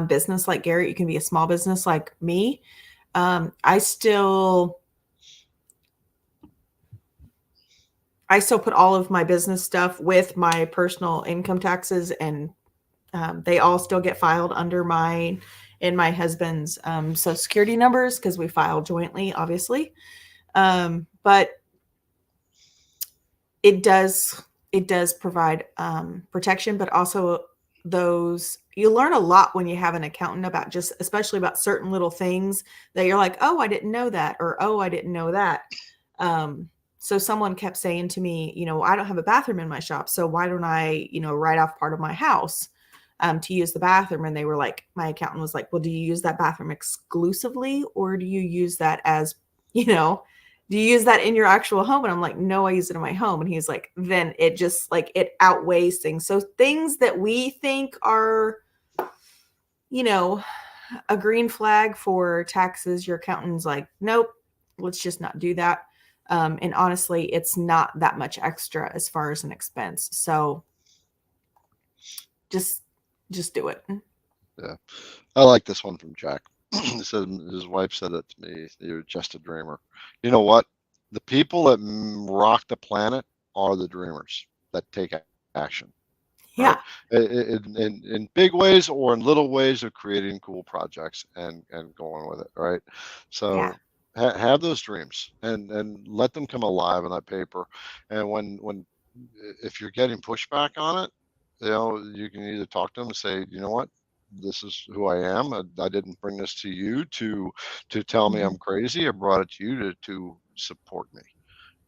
business like Garrett. You can be a small business like me. I still put all of my business stuff with my personal income taxes, and they all still get filed under my husband's Social Security numbers because we file jointly, obviously. But it does provide protection, but also you learn a lot when you have an accountant about especially about certain little things that you're like, oh, I didn't know that, or oh, I didn't know that. So someone kept saying to me, I don't have a bathroom in my shop, so why don't I, write off part of my house to use the bathroom? And they were like, my accountant was like, well, do you use that bathroom exclusively, or do you use that as, do you use that in your actual home? And I'm like, no, I use it in my home. And he's like, then it just like, it outweighs things. So things that we think are, a green flag for taxes, your accountant's like, nope, let's just not do that. And honestly, it's not that much extra as far as an expense. So just do it. Yeah. I like this one from Jack. He said his wife said it to me, you're just a dreamer. You know what? The people that rock the planet are the dreamers that take action. Yeah. Right? In big ways or in little ways of creating cool projects and going with it. Right. So have those dreams and let them come alive on that paper. And when if you're getting pushback on it, you can either talk to them and say, you know what, this is who I am. I didn't bring this to you to tell me I'm crazy. I brought it to you to support me.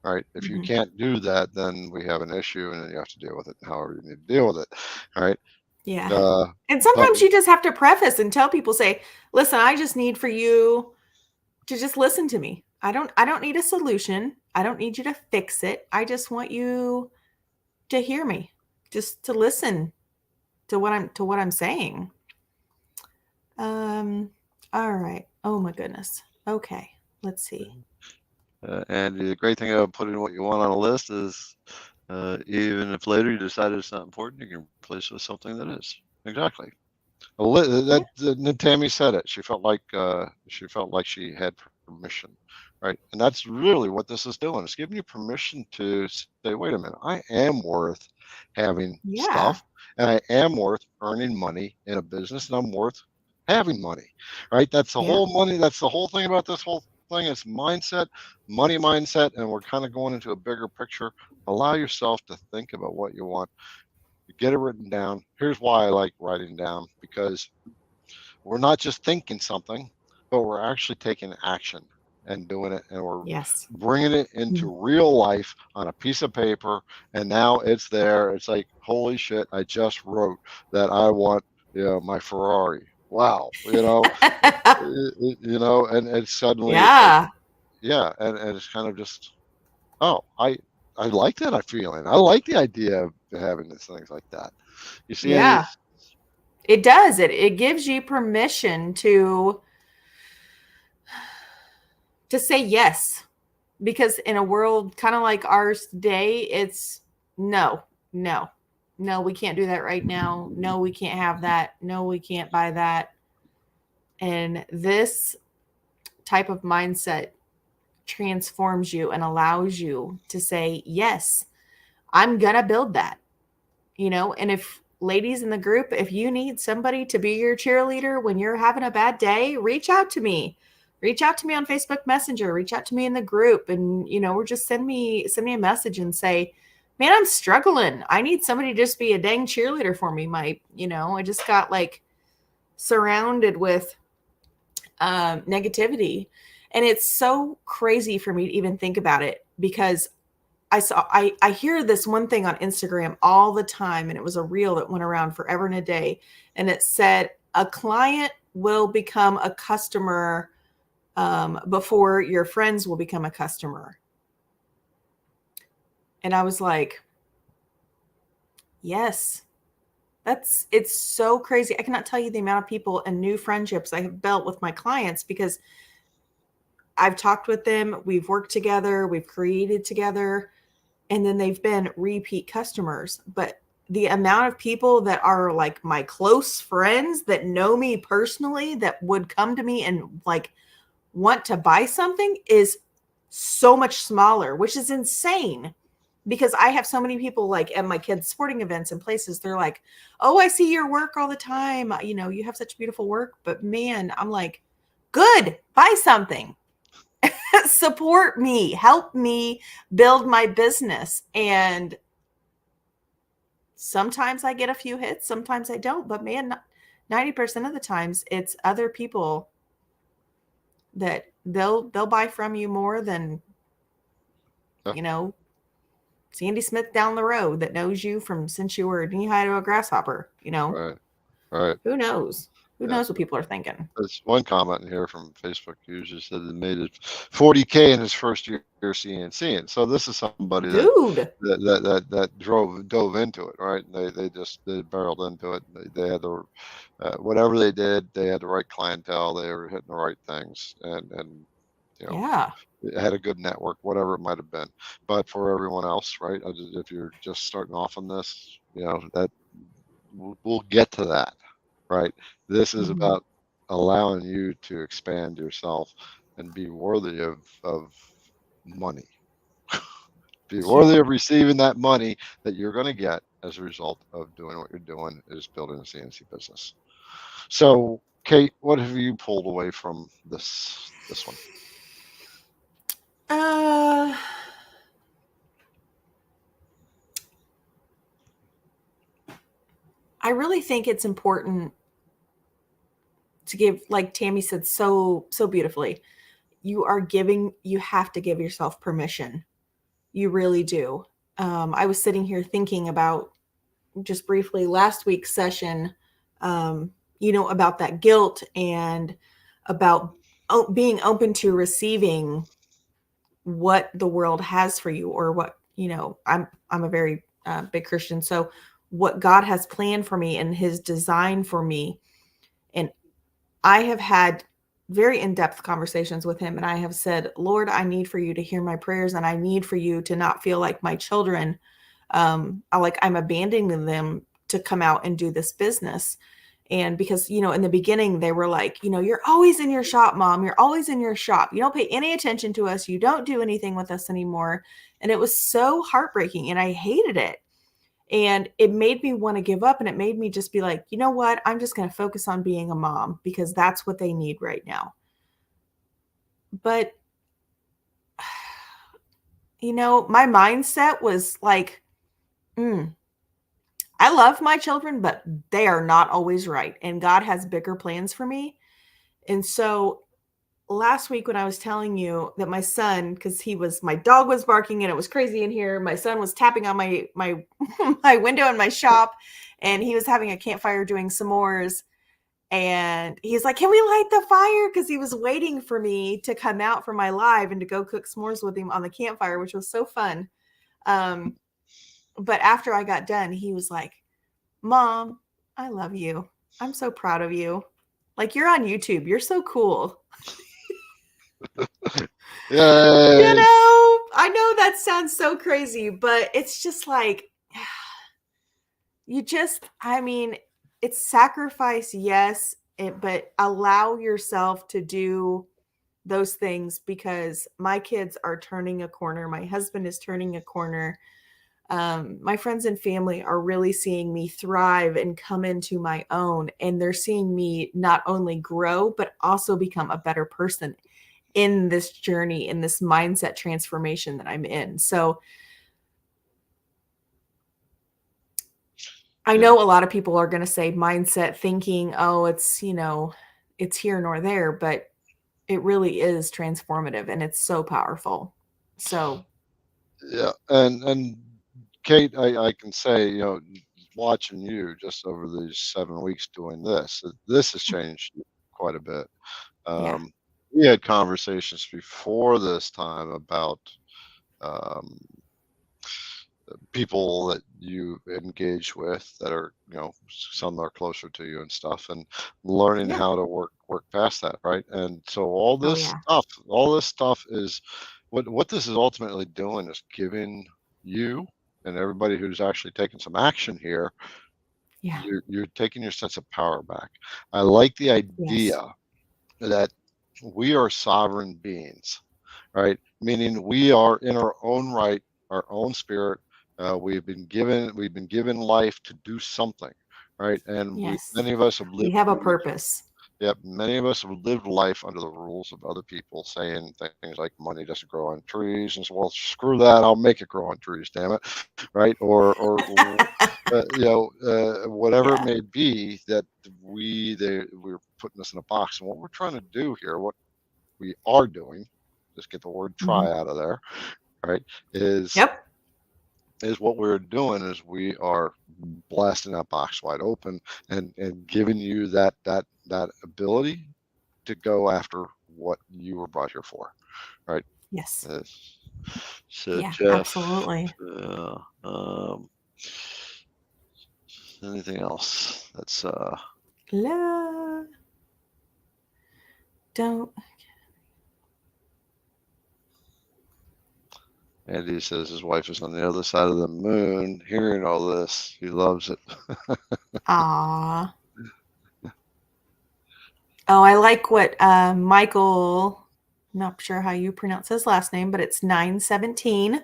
Right. If you can't do that, then we have an issue, and then you have to deal with it however you need to deal with it. All right. Yeah. And sometimes you just have to preface and tell people, say, listen, I just need for you to just listen to me. I don't need a solution. I don't need you to fix it. I just want you to hear me, just to listen to what I'm saying. All right. Oh my goodness. Okay. Let's see. And the great thing about putting what you want on a list is even if later you decide it's not important, you can replace it with something that is. Exactly. That, Yeah. Tammy said it. She felt like she had permission, right? And that's really what this is doing. It's giving you permission to say, wait a minute, I am worth having Yeah. stuff, and I am worth earning money in a business, and I'm worth having money, right? That's the Yeah. whole money. That's the whole thing about this whole thing is mindset, money mindset, and we're kind of going into a bigger picture. Allow yourself to think about what you want. Get it written down. Here's why I like writing down, because we're not just thinking something, but we're actually taking action and doing it, and we're Yes. bringing it into Mm. real life on a piece of paper, and now it's there. It's like, holy shit, I just wrote that I want, my Ferrari. Wow, and it's suddenly it's like, Yeah. yeah, and it's kind of just, oh, I like that feeling. I like the idea of having these things like that. You see any? Yeah. It does. It gives you permission to say yes. Because in a world kind of like ours today, it's no, no, no, we can't do that right now. No, we can't have that. No, we can't buy that. And this type of mindset transforms you and allows you to say, yes, I'm going to build that, And if ladies in the group, if you need somebody to be your cheerleader when you're having a bad day, reach out to me. Reach out to me on Facebook Messenger, reach out to me in the group, and or just send me a message and say, man, I'm struggling. I need somebody to just be a dang cheerleader for me. I just got like surrounded with negativity. And it's so crazy for me to even think about it because I hear this one thing on Instagram all the time, and it was a reel that went around forever and a day, and it said a client will become a customer before your friends will become a customer. And I was like, yes, it's so crazy. I cannot tell you the amount of people and new friendships I have built with my clients because I've talked with them, we've worked together, we've created together, and then they've been repeat customers. But the amount of people that are like my close friends that know me personally that would come to me and like want to buy something is so much smaller, which is insane because I have so many people like at my kids' sporting events and places. They're like, oh, I see your work all the time. You have such beautiful work. But man, I'm like, good, buy something. Support me, help me build my business. And sometimes I get a few hits, sometimes I don't. But man, 90% of the times it's other people that they'll buy from you more than, Yeah, you know, Sandy Smith down the road that knows you from since you were knee high to a grasshopper. right, right. Who knows? Who Yeah. knows what people are thinking? There's one comment in here from Facebook user said he made it 40K in his first year CNC, and so this is somebody Dude. that dove into it, right? They barreled into it. They had the whatever they did, they had the right clientele. They were hitting the right things, and you know Yeah. had a good network, whatever it might have been. But for everyone else, right? If you're just starting off on this, that we'll get to that, right? This is Mhm. about allowing you to expand yourself and be worthy of money. Be worthy Yeah. of receiving that money that you're going to get as a result of doing what you're doing, is building a CNC business. So, Kate, what have you pulled away from this one? Uh, I really think it's important to give, like Tammy said so beautifully, you have to give yourself permission. You really do. I was sitting here thinking about just briefly last week's session, about that guilt and about being open to receiving what the world has for you, or what I'm a very big Christian, so what God has planned for me and His design for me. And I have had very in-depth conversations with Him, and I have said, Lord, I need for you to hear my prayers, and I need for you to not feel like my children, I'm abandoning them to come out and do this business. And because, in the beginning, they were like, you're always in your shop, Mom. You're always in your shop. You don't pay any attention to us. You don't do anything with us anymore. And it was so heartbreaking, and I hated it. And it made me want to give up. And it made me just be like, you know what? I'm just going to focus on being a mom because that's what they need right now. But, my mindset was like, I love my children, but they are not always right. And God has bigger plans for me. And so last week when I was telling you that my son, because my dog was barking and it was crazy in here. My son was tapping on my my window in my shop, and he was having a campfire doing s'mores. And he's like, "Can we light the fire?" Because he was waiting for me to come out for my live and to go cook s'mores with him on the campfire, which was so fun. But after I got done, he was like, "Mom, I love you. I'm so proud of you. Like, you're on YouTube. You're so cool." Yay. I know that sounds so crazy, but it's just like, it's sacrifice, yes, but allow yourself to do those things, because my kids are turning a corner. My husband is turning a corner. My friends and family are really seeing me thrive and come into my own, and they're seeing me not only grow, but also become a better person in this journey, in this mindset transformation that I'm in. So I know a lot of people are going to say mindset thinking, oh, it's, it's here nor there, but it really is transformative, and it's so powerful. So Yeah. And Kate, I can say, watching you just over these 7 weeks doing this has changed quite a bit. yeah. We had conversations before this time about people that you engage with that are, some are closer to you and stuff, and learning Yeah. how to work past that, right? And so Oh yeah. all this stuff is what this is ultimately doing is giving you and everybody who's actually taking some action here, Yeah. you're taking your sense of power back. I like the idea Yes. that we are sovereign beings, right? Meaning we are in our own right, our own spirit. We've been given life to do something, right? And Yes. many of us have We lived. have a purpose. Yep, many of us have lived life under the rules of other people, saying things like money doesn't grow on trees, and so, well, screw that, I'll make it grow on trees, damn it, right? Or whatever it Yeah. may be, that we're putting us in a box. And what we're trying to do here, what we are doing, just get the word Mm-hmm. try out of there, right? Is Yep. what we're doing is we are blasting that box wide open and giving you that ability to go after what you were brought here for, right? Yes. So Yeah, Jeff, absolutely. anything else that's Love. Don't. Andy says his wife is on the other side of the moon hearing all this. He loves it. Ah. Oh, I like what Michael, not sure how you pronounce his last name, but it's 917.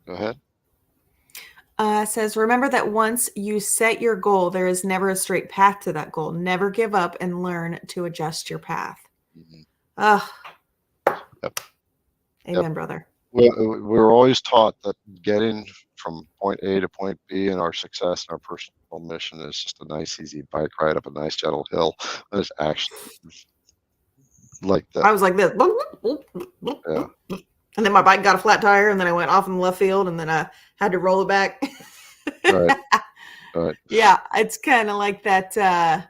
Go ahead. Says, remember that once you set your goal, there is never a straight path to that goal. Never give up and learn to adjust your path. Mm-hmm. Yep. Amen, Yep. brother. We're always taught that getting from point A to point B in our success and our personal mission is just a nice, easy bike ride up a nice, gentle hill. And it's actually like that. I was like this. Yeah. And then my bike got a flat tire, and then I went off in the left field, and then I had to roll it back. Right. Right. Yeah, it's kind of like that. I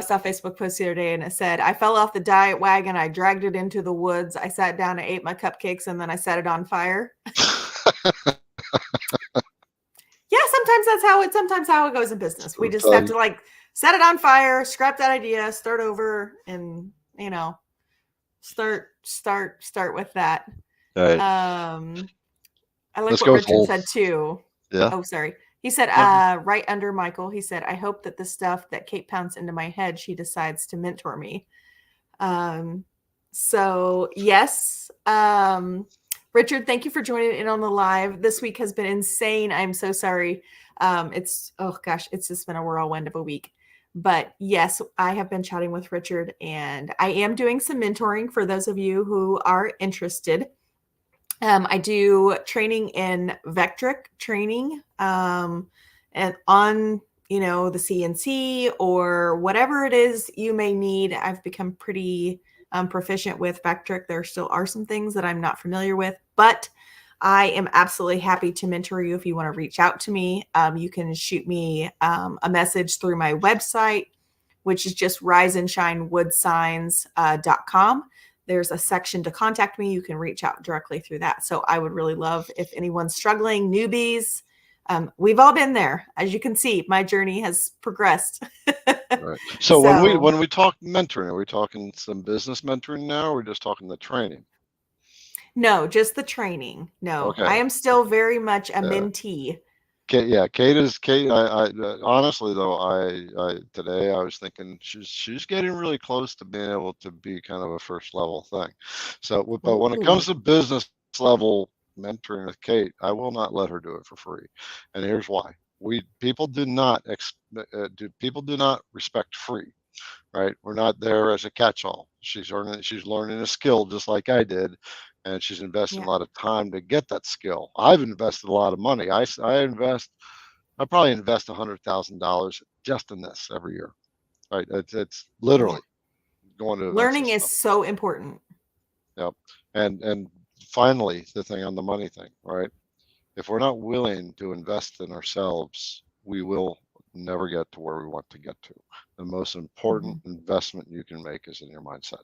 saw a Facebook post the other day, and it said, I fell off the diet wagon. I dragged it into the woods. I sat down, I ate my cupcakes, and then I set it on fire. Yeah, sometimes how it goes in business. We just have to set it on fire, scrap that idea, start over, and start with that. All right. I like Let's what go with Richard whole. said too. Yeah. Oh, sorry. He said, No. right under Michael, he said, I hope that the stuff that Kate pounds into my head, she decides to mentor me. So yes, Richard, thank you for joining in on the live. This week has been insane. I'm so sorry. Oh gosh, it's just been a whirlwind of a week. But yes, I have been chatting with Richard, and I am doing some mentoring for those of you who are interested. I do training in Vectric training, and on the CNC or whatever it is you may need. I've become pretty proficient with Vectric. There still are some things that I'm not familiar with, but I am absolutely happy to mentor you if you want to reach out to me. You can shoot me a message through my website, which is just riseandshinewoodsigns.com. There's a section to contact me. You can reach out directly through that. So I would really love if anyone's struggling, newbies. We've all been there. As you can see, my journey has progressed. Right. So when we talk mentoring, are we talking some business mentoring now, or are we just talking the training? No, just the training. No, Okay. I am still very much a mentee. Kate, yeah, Kate. I honestly though, I today I was thinking she's getting really close to being able to be kind of a first level thing. So, but when it comes to business level mentoring with Kate, I will not let her do it for free, and here's why. People do not respect free, right? We're not there as a catch-all. She's learning a skill just like I did, and she's investing a lot of time to get that skill. I've invested a lot of money. I probably invest $100,000 just in this every year, right? It's literally going to events and Learning stuff. is so important. Yep. And finally, the thing on the money thing, right? If we're not willing to invest in ourselves, we will never get to where we want to get to. The most important investment you can make is in your mindset,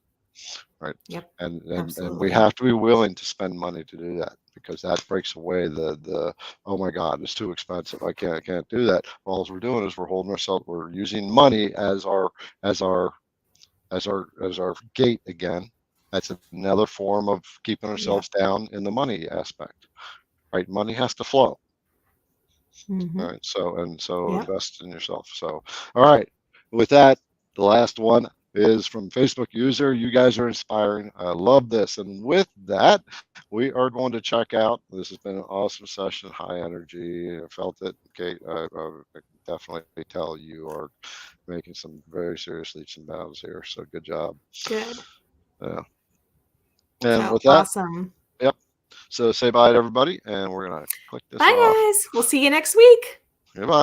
right? Yep. And Absolutely. we have to be willing to spend money to do that, because that breaks away the oh my God, it's too expensive. I can't do that. All we're doing is we're using money as our gate again. That's another form of keeping ourselves down in the money aspect, right? Money has to flow. Right. So invest in yourself. So, all right. With that, the last one is from Facebook user. You guys are inspiring. I love this. And with that, we are going to check out. This has been an awesome session, high energy. I felt it, Kate. I can definitely tell you are making some very serious leaps and bounds here. So good job. Good. Yeah. And with that, awesome. Yep. So say bye to everybody, and we're gonna click this Bye, off. guys. We'll see you next week. Goodbye.